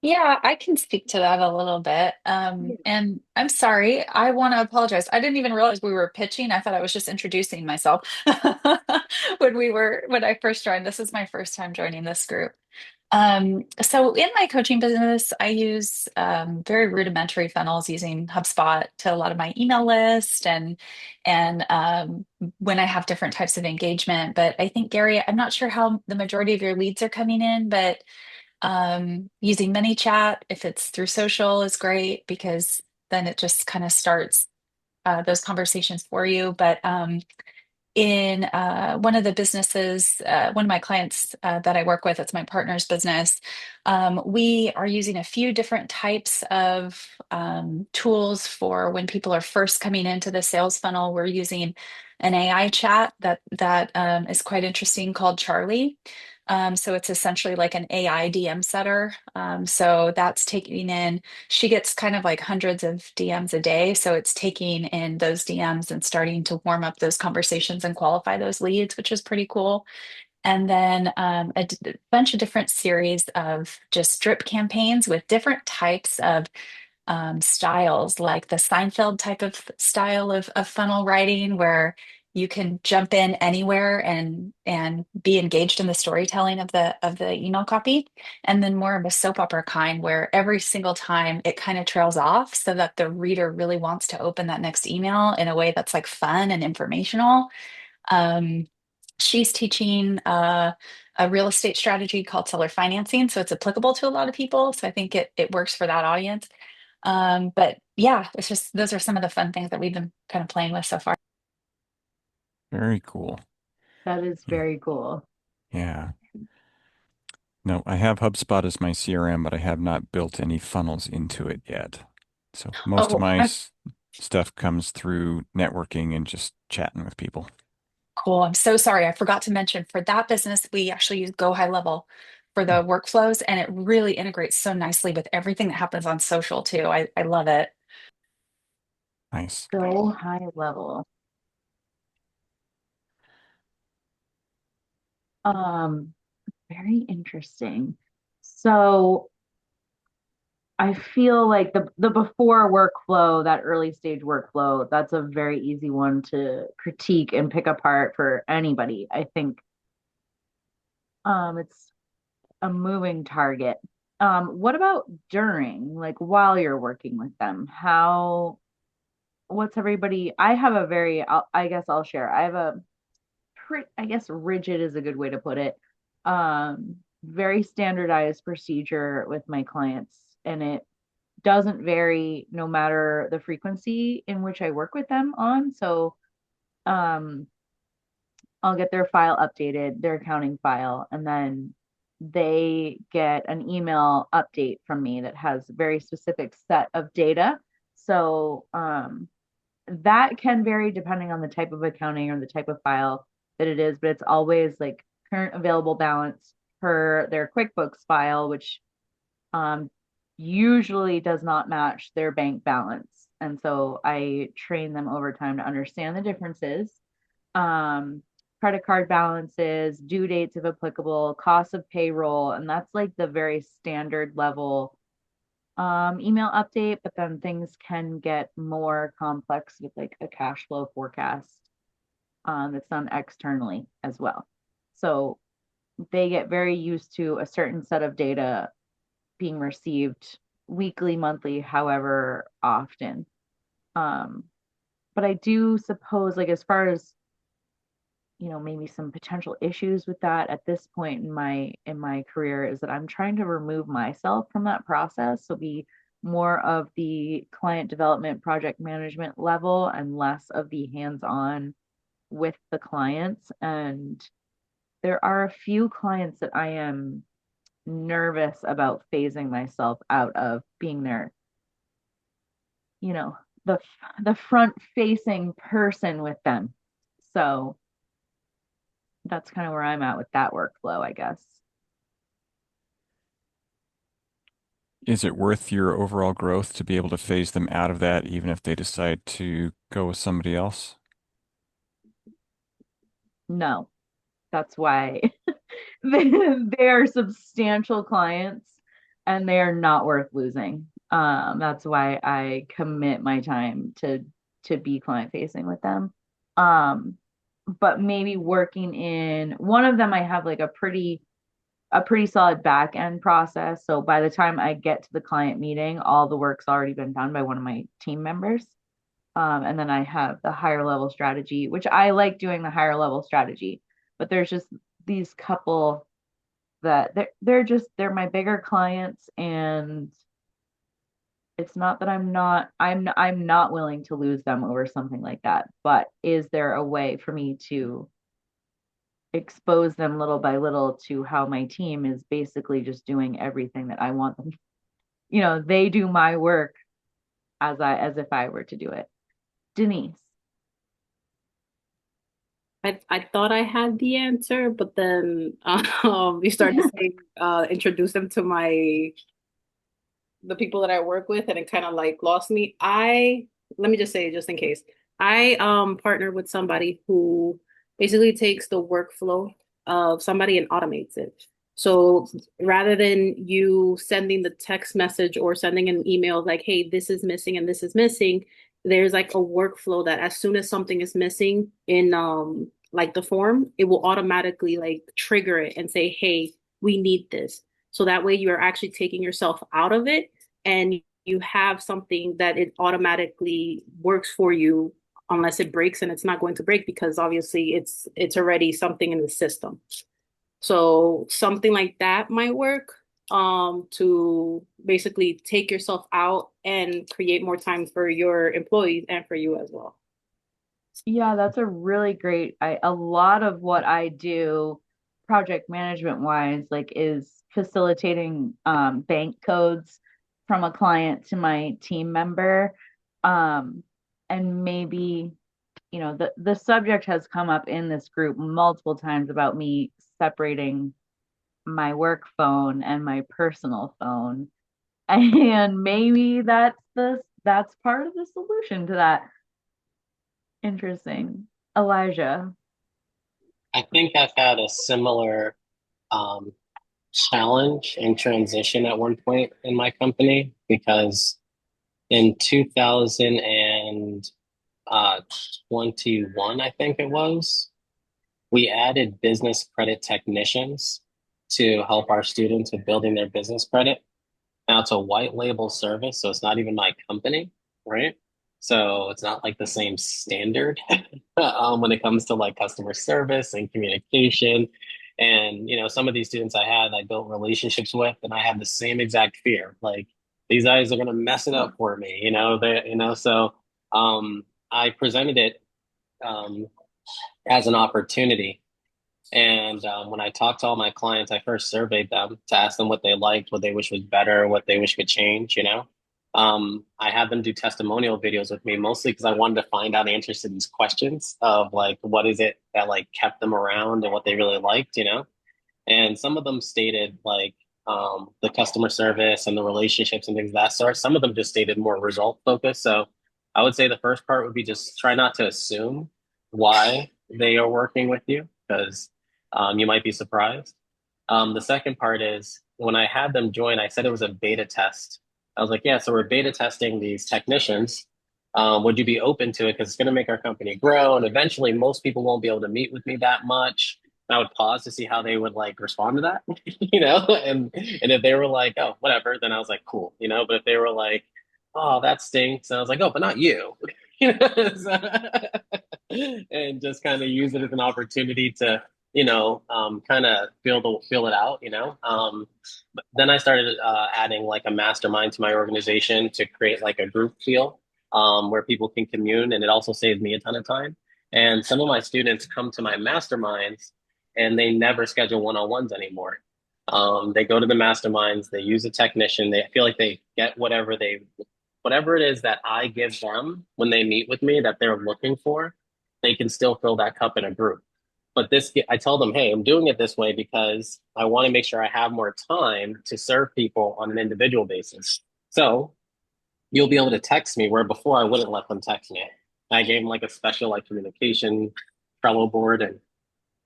Speaker 7: Yeah, I can speak to that a little bit.
Speaker 1: Yeah.
Speaker 7: And I'm sorry, I want to apologize. I didn't even realize we were pitching. I thought I was just introducing myself when I first joined. This is my first time joining this group. So in my coaching business, I use very rudimentary funnels using HubSpot to a lot of my email list and when I have different types of engagement. But I think, Gary, I'm not sure how the majority of your leads are coming in, but using ManyChat, if it's through social, is great because then it just kind of starts those conversations for you. But in one of the businesses, one of my clients that I work with, it's my partner's business. We are using a few different types of tools for when people are first coming into the sales funnel. We're using an AI chat that is quite interesting called Charlie. So it's essentially like an AI DM setter. So that's taking in, she gets kind of like hundreds of DMs a day. So it's taking in those DMs and starting to warm up those conversations and qualify those leads, which is pretty cool. And then bunch of different series of just drip campaigns with different types of styles, like the Seinfeld type of style of funnel writing, where you can jump in anywhere and be engaged in the storytelling of the email copy, and then more of a soap opera kind, where every single time it kind of trails off, so that the reader really wants to open that next email in a way that's like fun and informational. Um, she's teaching a real estate strategy called seller financing, so it's applicable to a lot of people. So I think it works for that audience. But yeah, it's just those are some of the fun things that we've been kind of playing with so far.
Speaker 3: Very cool.
Speaker 1: That is
Speaker 3: Mm,
Speaker 1: very cool.
Speaker 3: yeah. No, I have HubSpot as my CRM, but I have not built any funnels into it yet. So most of
Speaker 7: Oh,
Speaker 3: my
Speaker 7: I'm
Speaker 3: stuff comes through networking and just chatting with people.
Speaker 7: cool. I'm so sorry. I forgot to mention for that business, we actually use Go High Level for the workflows, and it really integrates so nicely with everything that happens on social too. I love it.
Speaker 3: Nice.
Speaker 1: So high level. Um, Very interesting. So I feel like the before workflow, that early stage workflow, that's a very easy one to critique and pick apart for anybody. I think it's a moving target. What about during, like while you're working with them? What's everybody? I have a very, I guess I'll share. I have a pretty, I guess rigid is a good way to put it. Very standardized procedure with my clients, and it doesn't vary no matter the frequency in which I work with them on. So, um, I'll get their file updated, their accounting file, and then they get an email update from me that has a very specific set of data. So, that can vary depending on the type of accounting or the type of file that it is, but it's always like current available balance per their QuickBooks file, which um, usually does not match their bank balance. And so I train them over time to understand the differences, um, credit card balances, due dates if applicable, cost of payroll. And that's like the very standard level email update, but then things can get more complex with like a cash flow forecast that's done externally as well. So they get very used to a certain set of data being received weekly, monthly, however often. Um, but I do suppose, like as far as maybe some potential issues with that at this point in my career is that I'm trying to remove myself from that process, so be more of the client development project management level and less of the hands-on with the clients. And there are a few clients that I am nervous about phasing myself out of being their, you know, the the front facing person with them. So that's kind of where I'm at with that workflow, I guess.
Speaker 3: Is it worth your overall growth to be able to phase them out of that, even if they decide to go with somebody else?
Speaker 1: No, that's why they are substantial clients and they are not worth losing. That's why I commit my time to be client facing with them. Um, but maybe working in one of them, I have like a pretty solid back end process. So by the time I get to the client meeting, all the work's already been done by one of my team members. And then I have the higher level strategy, which I like doing the higher level strategy, but there's just these couple that they're my bigger clients, and it's not that I'm not willing to lose them over something like that, but is there a way for me to expose them little by little to how my team is basically just doing everything that I want them. They do my work as if I were to do it. Denise.
Speaker 2: I thought I had the answer, but then you started saying introduce them to the people that I work with, and it kind of like lost me. Let me just say, just in case, I partnered with somebody who basically takes the workflow of somebody and automates it. So rather than you sending the text message or sending an email like, hey, this is missing and this is missing, there's like a workflow that as soon as something is missing in like the form, it will automatically like trigger it and say, hey, we need this. So that way you are actually taking yourself out of it, and you have something that it automatically works for you unless it breaks, and it's not going to break because obviously it's already something in the system. So something like that might work to basically take yourself out and create more time for your employees and for you as well.
Speaker 1: Yeah, that's a really great. A lot of what I do project management wise, like is facilitating bank codes from a client to my team member. Um, and maybe, the subject has come up in this group multiple times about me separating my work phone and my personal phone. And maybe that's part of the solution to that. Interesting. Elijah.
Speaker 11: I think I've had a similar um, challenge and transition at one point in my company because in 2021, I think it was, we added business credit technicians to help our students with building their business credit. Now it's a white label service, so it's not even my company, right? So it's not like the same standard when it comes to like customer service and communication. And some of these students I built relationships with, and I had the same exact fear. Like these guys are gonna mess it up for me, So I presented it um, as an opportunity and when I talked to all my clients, I first surveyed them to ask them what they liked, what they wish was better, what they wish could change. I had them do testimonial videos with me mostly because I wanted to find out answers to these questions of like, what is it that like kept them around and what they really liked. And some of them stated like the customer service and the relationships and things of that sort. Some of them just stated more result focused. So I would say the first part would be just try not to assume why they are working with you because you might be surprised. The second part is when I had them join, I said it was a beta test. I was like, yeah, so we're beta testing these technicians. Would you be open to it? Because it's going to make our company grow. And eventually, most people won't be able to meet with me that much. I would pause to see how they would like respond to that, and if they were like, oh, whatever, then I was like, cool. But if they were like, oh, that stinks, and I was like, oh, but not you, and just kind of use it as an opportunity to, kind of feel it out. But then I started adding like a mastermind to my organization to create like a group feel where people can commune, and it also saves me a ton of time. And some of my students come to my masterminds and they never schedule one-on-ones anymore. They go to the masterminds, they use a technician, they feel like they get whatever it is that I give them when they meet with me that they're looking for, they can still fill that cup in a group. But I tell them, hey, I'm doing it this way because I want to make sure I have more time to serve people on an individual basis. So you'll be able to text me where before I wouldn't let them text me. I gave them like a special like communication Trello board, and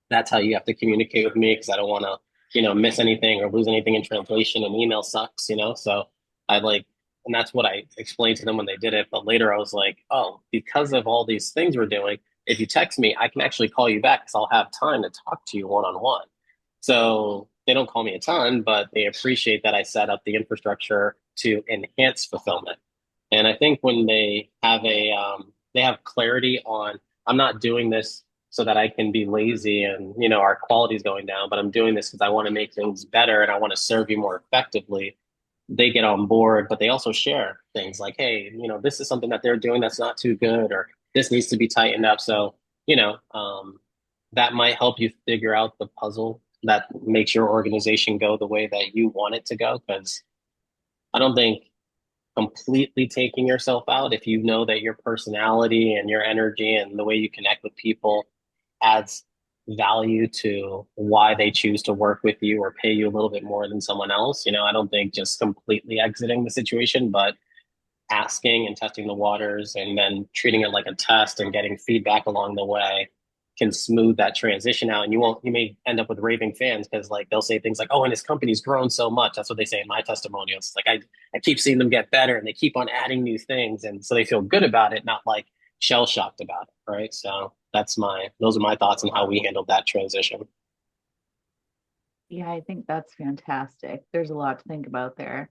Speaker 11: that's how you have to communicate with me because I don't want to, miss anything or lose anything in translation. And email sucks. So I like, and that's what I explained to them when they did it. But later I was like, oh, because of all these things we're doing, if you text me, I can actually call you back because I'll have time to talk to you one on one. So they don't call me a ton, but they appreciate that I set up the infrastructure to enhance fulfillment. And I think when they have clarity on, I'm not doing this so that I can be lazy and, our quality is going down, but I'm doing this because I want to make things better and I want to serve you more effectively. They get on board, but they also share things like, hey, this is something that they're doing that's not too good, or this needs to be tightened up. So, that might help you figure out the puzzle that makes your organization go the way that you want it to go. Because I don't think completely taking yourself out, if you know that your personality and your energy and the way you connect with people adds value to why they choose to work with you or pay you a little bit more than someone else. I don't think just completely exiting the situation, but asking and testing the waters and then treating it like a test and getting feedback along the way can smooth that transition out. And you may end up with raving fans because like they'll say things like, oh, and his company's grown so much. That's what they say in my testimonials. It's like I keep seeing them get better and they keep on adding new things. And so they feel good about it, not like shell shocked about it. Right. So those are my thoughts on how we handled that transition.
Speaker 1: Yeah, I think that's fantastic. There's a lot to think about there.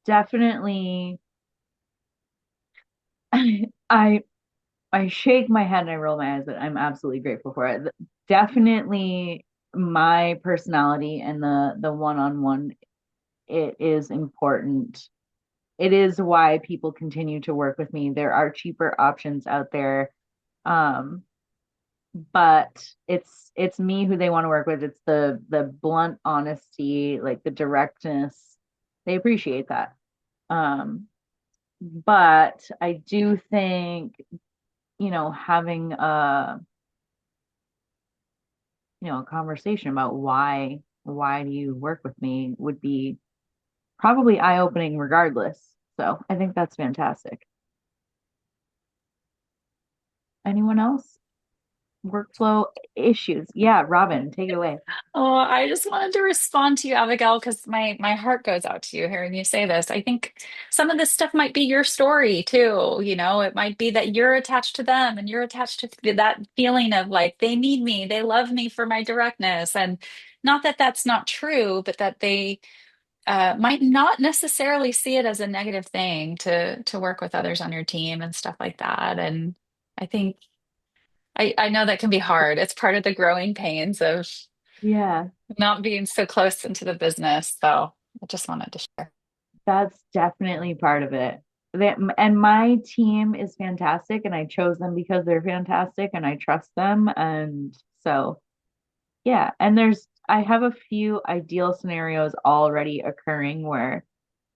Speaker 1: Definitely, I I shake my head and I roll my eyes, but I'm absolutely grateful for it. Definitely my personality and the one-on-one, it is important. It is why people continue to work with me. There are cheaper options out there. but it's me who they want to work with. It's the blunt honesty, like the directness. They appreciate that. Um, but I do think, having a conversation about why do you work with me would be probably eye-opening regardless. So I think that's fantastic. Anyone else? Workflow issues. Yeah, Robin, take it away.
Speaker 7: Oh, I just wanted to respond to you, Abigail, because my heart goes out to you hearing you say this. I think some of this stuff might be your story too. It might be that you're attached to them and you're attached to that feeling of like they need me, they love me for my directness, and not that that's not true, but that they might not necessarily see it as a negative thing to work with others on your team and stuff like that. And I think I know that can be hard. It's part of the growing pains of
Speaker 1: Yeah,
Speaker 7: not being so close into the business. So I just wanted to share.
Speaker 1: that's definitely part of it. And my team is fantastic, and I chose them because they're fantastic and I trust them. And so, yeah, and I have a few ideal scenarios already occurring where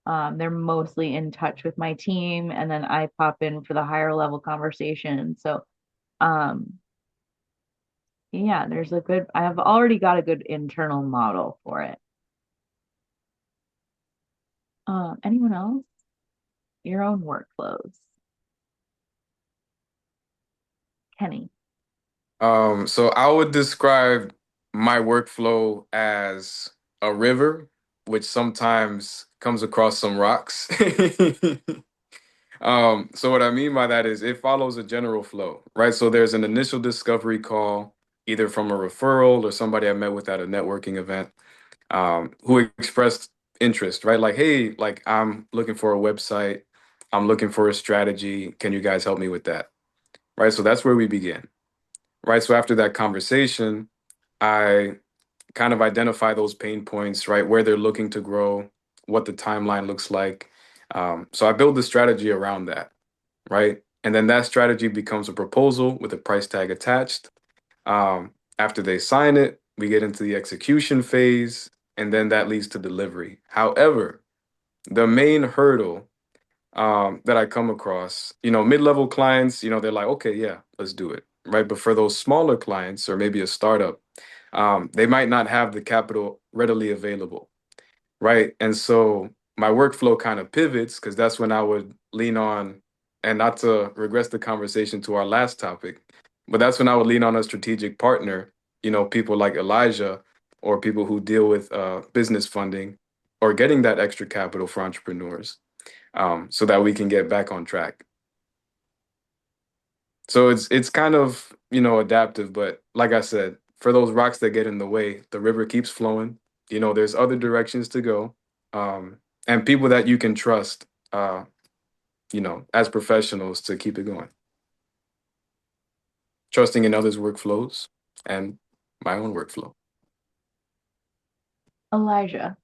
Speaker 1: they're mostly in touch with my team, and then I pop in for the higher level conversation. So, um, yeah, I have already got a good internal model for it. Anyone else? Your own workflows. Kenny.
Speaker 6: So I would describe my workflow as a river, which sometimes comes across some rocks. So what I mean by that is it follows a general flow, right? So there's an initial discovery call, either from a referral or somebody I met with at a networking event, who expressed interest, right? Like, hey, like I'm looking for a website, I'm looking for a strategy. Can you guys help me with that? Right. So that's where we begin. Right. So after that conversation, I kind of identify those pain points, right? Where they're looking to grow, what the timeline looks like. So I build the strategy around that, right? And then that strategy becomes a proposal with a price tag attached. After they sign it, we get into the execution phase, and then that leads to delivery. However, the main hurdle that I come across, mid-level clients, they're like, okay, yeah, let's do it, right? But for those smaller clients or maybe a startup, they might not have the capital readily available, right? And so my workflow kind of pivots because that's when I would lean on, and not to regress the conversation to our last topic, but that's when I would lean on a strategic partner, people like Elijah or people who deal with business funding or getting that extra capital for entrepreneurs, so that we can get back on track. So it's kind of, adaptive, but like I said, for those rocks that get in the way, the river keeps flowing. There's other directions to go. And people that you can trust, as professionals to keep it going. Trusting in others' workflows and my own workflow.
Speaker 1: Elijah.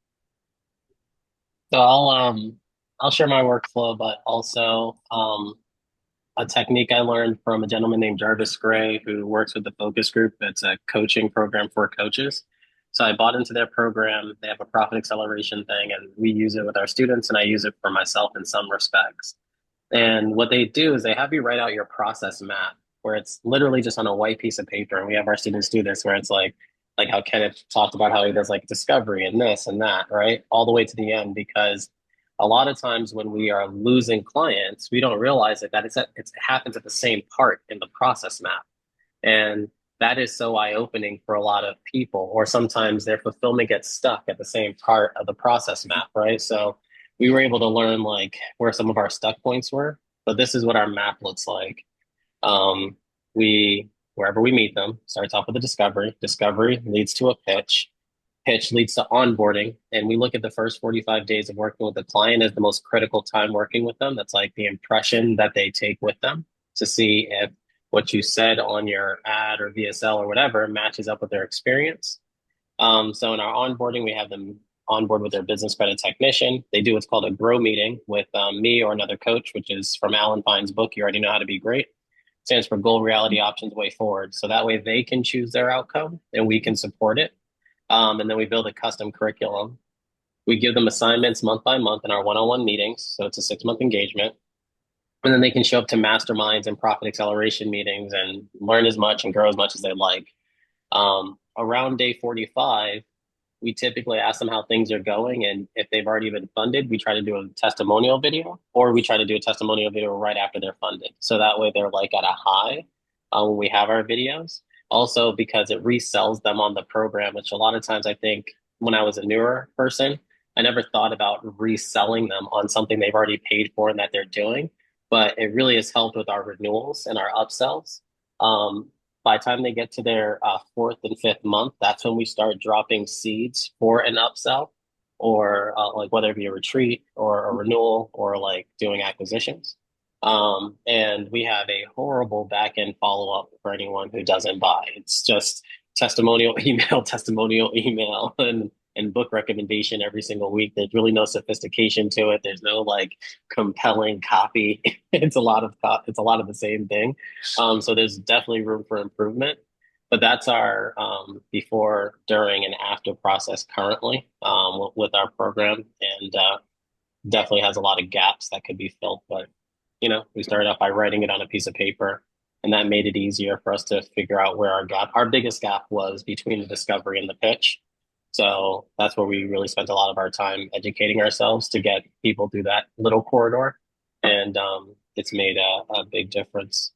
Speaker 11: So I'll share my workflow, but also a technique I learned from a gentleman named Jarvis Gray who works with the Focus Group. It's a coaching program for coaches. So I bought into their program. They have a profit acceleration thing, and we use it with our students, and I use it for myself in some respects. And what they do is they have you write out your process map where it's literally just on a white piece of paper. And we have our students do this where it's like how Kenneth talked about how he does like discovery and this and that, right? All the way to the end, because a lot of times when we are losing clients, we don't realize it, that it happens at the same part in the process map. And that is so eye-opening for a lot of people, or sometimes their fulfillment gets stuck at the same part of the process map, right? So we were able to learn like where some of our stuck points were, but this is what our map looks like. We Wherever we meet them starts off with a discovery. Discovery leads to a pitch. Pitch leads to onboarding, and we look at the first 45 days of working with the client as the most critical time working with them. That's like the impression that they take with them to see if what you said on your ad or VSL or whatever matches up with their experience. So in our onboarding, we have them onboard with their business credit technician. They do what's called a grow meeting with me or another coach, which is from Alan Fine's book, You Already Know How to Be Great. stands for Goal Reality Options Way Forward. So that way they can choose their outcome and we can support it. And then we build a custom curriculum. We give them assignments month by month in our one-on-one meetings. So it's a 6-month engagement. And then they can show up to masterminds and profit acceleration meetings and learn as much and grow as much as they like. Around day 45, we typically ask them how things are going. And if they've already been funded, we try to do a testimonial video, or we try to do a testimonial video right after they're funded. So that way they're like at a high when we have our videos. Also, because it resells them on the program, which a lot of times I think when I was a newer person, I never thought about reselling them on something they've already paid for and that they're doing. But it really has helped with our renewals and our upsells. By the time they get to their 4th and 5th month, that's when we start dropping seeds for an upsell, or like whether it be a retreat or a renewal or like doing acquisitions. And we have a horrible back end follow up for anyone who doesn't buy. It's just testimonial email, and book recommendation every single week. There's really no sophistication to it. There's no like compelling copy. It's a lot of the same thing. So there's definitely room for improvement. But that's our before, during, and after process currently with our program, and definitely has a lot of gaps that could be filled. But we started off by writing it on a piece of paper, and that made it easier for us to figure out where our biggest gap was between the discovery and the pitch. So that's where we really spent a lot of our time educating ourselves to get people through that little corridor. And it's made a big difference.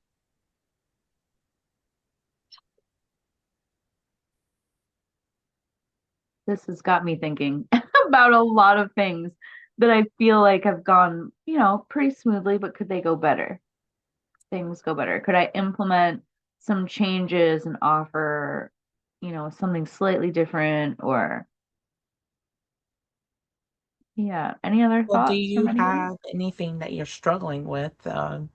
Speaker 1: This has got me thinking about a lot of things that I feel like have gone, pretty smoothly, but could they go better? Things go better. Could I implement some changes and offer, something slightly different? Or yeah, any other
Speaker 12: Well, do
Speaker 1: thoughts from
Speaker 12: you
Speaker 1: anybody?
Speaker 12: have anything that you're struggling with? Where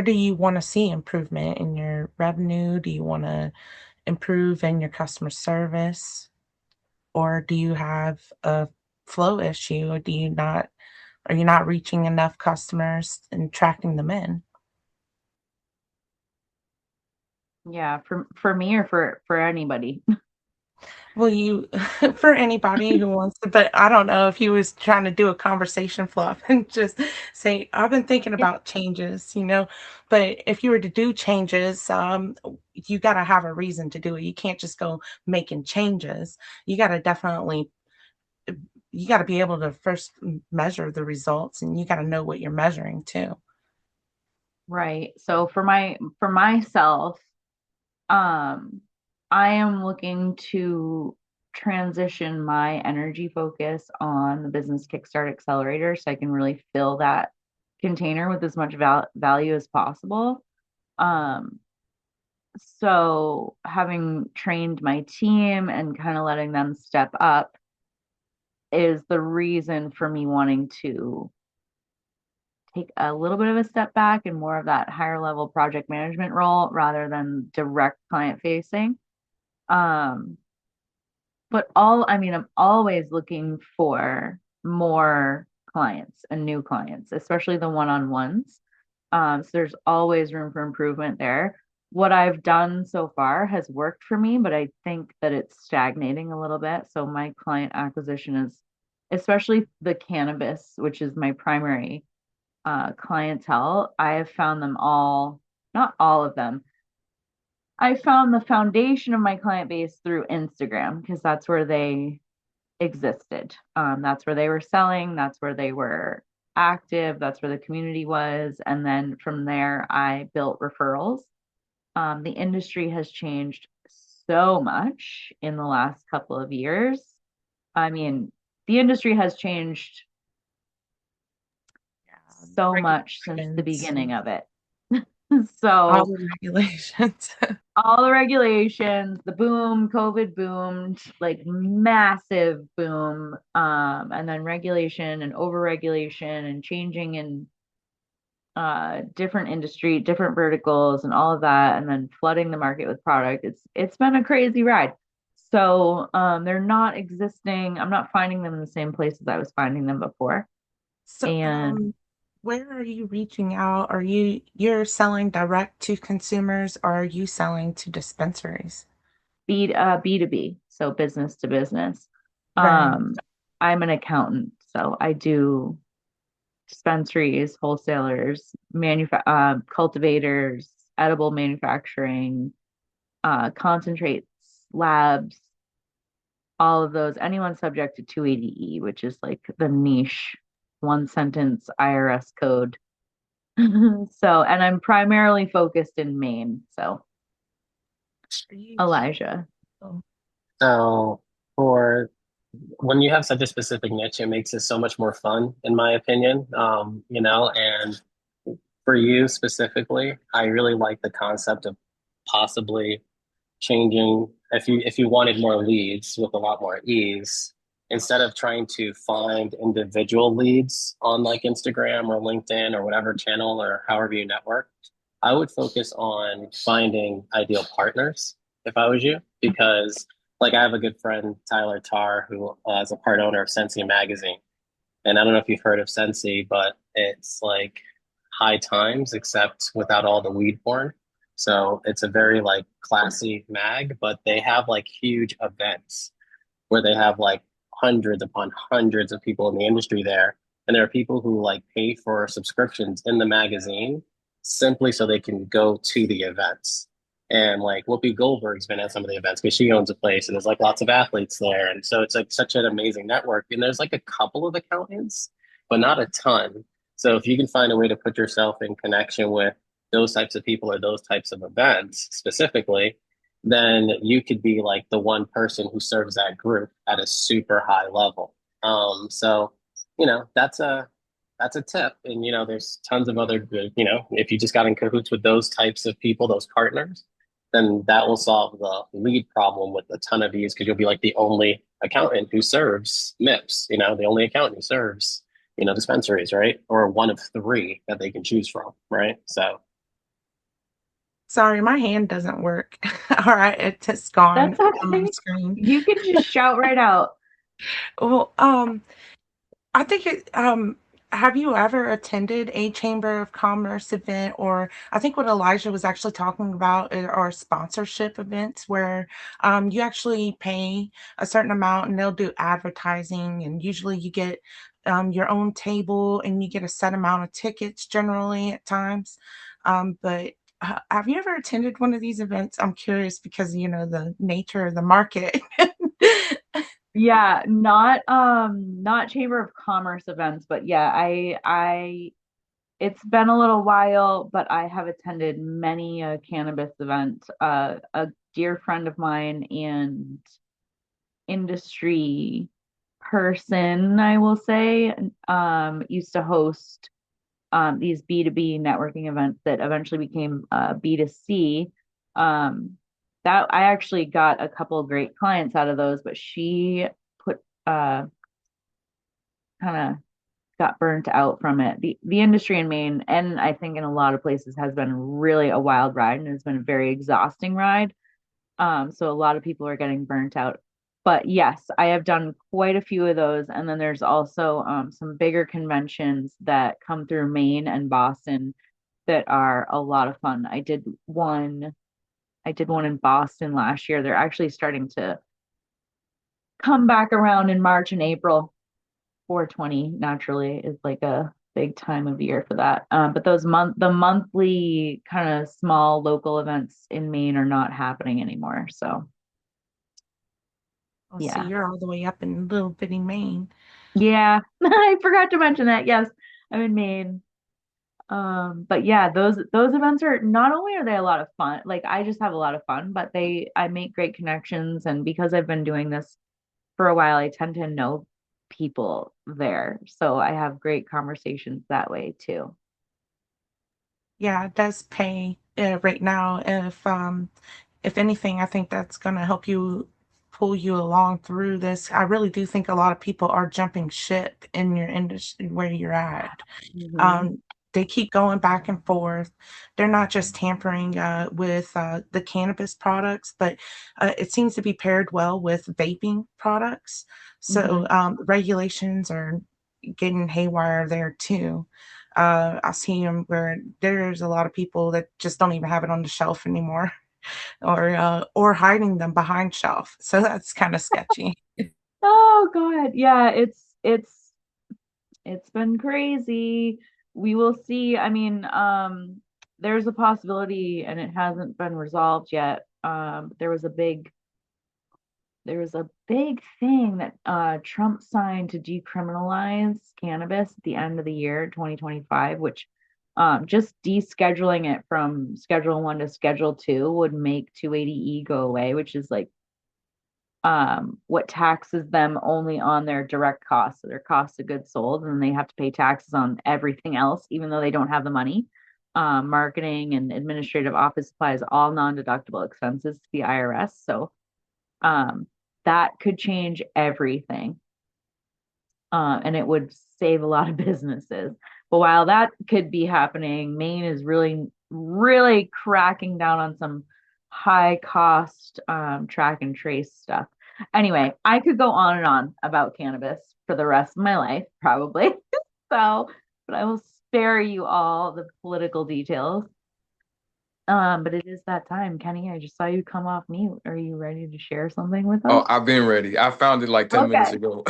Speaker 12: do you want to see improvement in your revenue? Do you want to improve in your customer service? Or do you have a flow issue? Or are you not reaching enough customers and tracking them in?
Speaker 1: Yeah, for me or for anybody.
Speaker 12: Well, for anybody who wants to, but I don't know if he was trying to do a conversation fluff and just say, I've been thinking about changes, but if you were to do changes, you got to have a reason to do it. You can't just go making changes. You got to definitely, you got to be able to first measure the results, and you got to know what you're measuring too.
Speaker 1: Right. So for myself, um, I am looking to transition my energy focus on the Business Kickstart Accelerator so I can really fill that container with as much value as possible. Um, so having trained my team and kind of letting them step up is the reason for me wanting to take a little bit of a step back and more of that higher level project management role rather than direct client facing. Um, but I'm always looking for more clients and new clients, especially the one-on-ones. So there's always room for improvement there. What I've done so far has worked for me, but I think that it's stagnating a little bit. So my client acquisition is, especially the cannabis, which is my primary clientele. I have found them all, not all of them. I found the foundation of my client base through Instagram because that's where they existed. That's where they were selling. That's where they were active. That's where the community was. And then from there, I built referrals. The industry has changed so much in the last couple of years. I mean, the industry has changed so much since the
Speaker 12: Regulations,
Speaker 1: beginning of it.
Speaker 12: all
Speaker 1: So
Speaker 12: the regulations.
Speaker 1: all the regulations, the boom, COVID boomed, like massive boom, and then regulation and over-regulation and changing in different industry, different verticals, and all of that, and then flooding the market with product. It's been a crazy ride. So they're not existing. I'm not finding them in the same places I was finding them before.
Speaker 12: So,
Speaker 1: And
Speaker 12: where are you reaching out? Are you're selling direct to consumers, or are you selling to dispensaries?
Speaker 1: B2B, so business to business.
Speaker 12: Right.
Speaker 1: I'm an accountant, so I do dispensaries, wholesalers, cultivators, edible manufacturing, concentrates, labs, all of those. Anyone subject to 280E, which is like the niche one sentence IRS code. So, and I'm primarily focused in Maine. So,
Speaker 12: Are you
Speaker 1: Elijah.
Speaker 12: oh,
Speaker 11: So for when you have such a specific niche, it makes it so much more fun, in my opinion. And for you specifically, I really like the concept of possibly changing if you wanted more leads with a lot more ease, instead of trying to find individual leads on like Instagram or LinkedIn or whatever channel or however you network, I would focus on finding ideal partners if I was you, because like I have a good friend, Tyler Tarr, who is a part owner of Sensi Magazine. And I don't know if you've heard of Sensi, but it's like high times except without all the weed porn. So it's a very like classy mag, but they have like huge events where they have like hundreds upon hundreds of people in the industry there. And there are people who like pay for subscriptions in the magazine simply so they can go to the events. And like Whoopi Goldberg's been at some of the events because she owns a place and there's like lots of athletes there. And so it's like such an amazing network. And there's like a couple of accountants, but not a ton. So if you can find a way to put yourself in connection with those types of people or those types of events specifically, then you could be like the one person who serves that group at a super high level. So that's a tip, and there's tons of other good. If you just got in cahoots with those types of people, those partners, then that will solve the lead problem with a ton of ease because you'll be like the only accountant who serves MIPS. The only accountant who serves dispensaries, right? Or one of three that they can choose from, right? So
Speaker 12: sorry, my hand doesn't work. All right, it's just gone
Speaker 1: That's
Speaker 12: on my
Speaker 1: okay.
Speaker 12: screen.
Speaker 1: You can just shout right out.
Speaker 12: Well, I think have you ever attended a Chamber of Commerce event, or I think what Elijah was actually talking about are sponsorship events where you actually pay a certain amount and they'll do advertising, and usually you get your own table and you get a set amount of tickets generally at times. But have you ever attended one of these events? I'm curious because the nature of the market.
Speaker 1: Yeah, not Chamber of Commerce events, but yeah, I it's been a little while, but I have attended many a cannabis event. A dear friend of mine and industry person, I will say, used to host these B2B networking events that eventually became B2C. Um, that I actually got a couple of great clients out of those, but she put kind of got burnt out from it. The industry in Maine, and I think in a lot of places, has been really a wild ride and has been a very exhausting ride. So a lot of people are getting burnt out. But yes, I have done quite a few of those. And then there's also some bigger conventions that come through Maine and Boston that are a lot of fun. I did one in Boston last year. They're actually starting to come back around in March and April. 420 naturally is like a big time of year for that. But the monthly kind of small local events in Maine are not happening anymore. So
Speaker 12: Oh, so
Speaker 1: yeah.
Speaker 12: you're all the way up in little bitty Maine.
Speaker 1: Yeah. I forgot to mention that. Yes, I'm in Maine. But yeah, those events are not only are they a lot of fun, like I just have a lot of fun, but I make great connections, and because I've been doing this for a while, I tend to know people there. So I have great conversations that way too.
Speaker 12: Yeah, it does pay right now. If anything, I think that's going to help you pull you along through this. I really do think a lot of people are jumping ship in your industry where you're at.
Speaker 1: Mhm.
Speaker 12: Um, they keep going back and forth. They're not just tampering with the cannabis products, but it seems to be paired well with vaping products. So
Speaker 1: Mhm.
Speaker 12: regulations are getting haywire there too. I've seen them where there's a lot of people that just don't even have it on the shelf anymore, or hiding them behind shelf. So that's kind of sketchy.
Speaker 1: Oh God. Yeah, it's been crazy. We will see. I mean, there's a possibility and it hasn't been resolved yet. There was a big thing that Trump signed to decriminalize cannabis at the end of the year, 2025, which just descheduling it from Schedule 1 to Schedule 2 would make 280E go away, which is like what taxes them only on their direct costs, so their cost of goods sold, and they have to pay taxes on everything else, even though they don't have the money. Marketing and administrative office supplies, all non-deductible expenses to the IRS. So um, that could change everything. And it would save a lot of businesses. But while that could be happening, Maine is really, really cracking down on some high cost track and trace stuff. Anyway, I could go on and on about cannabis for the rest of my life, probably. So, but I will spare you all the political details. But it is that time. Kenny, I just saw you come off mute. Are you ready to share something with
Speaker 6: Oh,
Speaker 1: us?
Speaker 6: I've been ready. I found it like 10 minutes
Speaker 1: Okay.
Speaker 6: ago.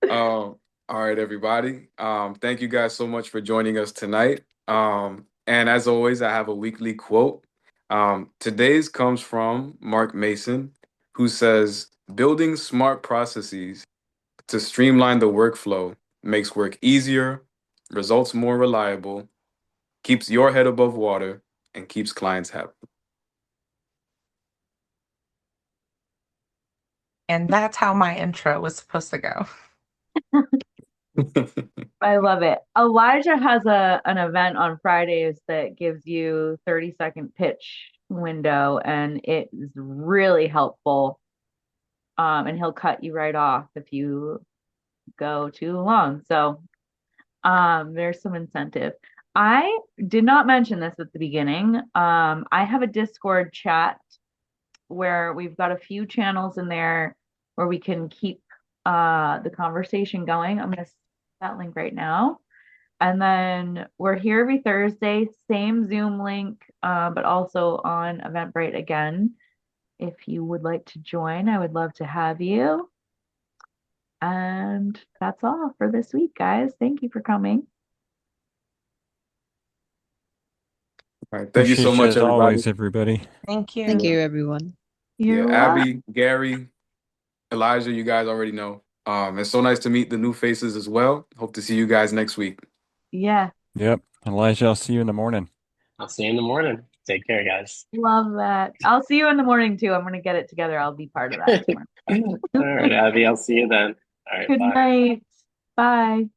Speaker 6: All right, everybody. Thank you guys so much for joining us tonight. And as always, I have a weekly quote. Today's comes from Mark Mason, who says, "Building smart processes to streamline the workflow makes work easier, results more reliable, keeps your head above water, and keeps clients happy."
Speaker 12: And that's how my intro was supposed to go.
Speaker 1: I love it. Elijah has an event on Fridays that gives you 30-second pitch window, and it is really helpful. And he'll cut you right off if you go too long. So there's some incentive. I did not mention this at the beginning. I have a Discord chat where we've got a few channels in there where we can keep the conversation going. I'm going to that link right now. And then we're here every Thursday, same Zoom link, but also on Eventbrite again. If you would like to join, I would love to have you. And that's all for this week, guys. Thank you for coming.
Speaker 6: All right. Thank you so
Speaker 3: Appreciate you
Speaker 6: much,
Speaker 3: as
Speaker 6: everybody.
Speaker 3: always, everybody.
Speaker 12: Thank
Speaker 9: Thank
Speaker 12: you.
Speaker 9: you, everyone.
Speaker 6: Yeah,
Speaker 1: You're welcome.
Speaker 6: Abby, Gary, Elijah, you guys already know. It's so nice to meet the new faces as well. Hope to see you guys next week.
Speaker 1: Yeah,
Speaker 3: Yep. Elijah, I'll see you in the morning.
Speaker 11: I'll see you in the morning. Take care, guys.
Speaker 1: love that. I'll see you in the morning too. I'm going to get it together. I'll be part of that tomorrow.
Speaker 11: All right, Abby, I'll see you then. All right,
Speaker 1: Good
Speaker 11: bye.
Speaker 1: night. Bye.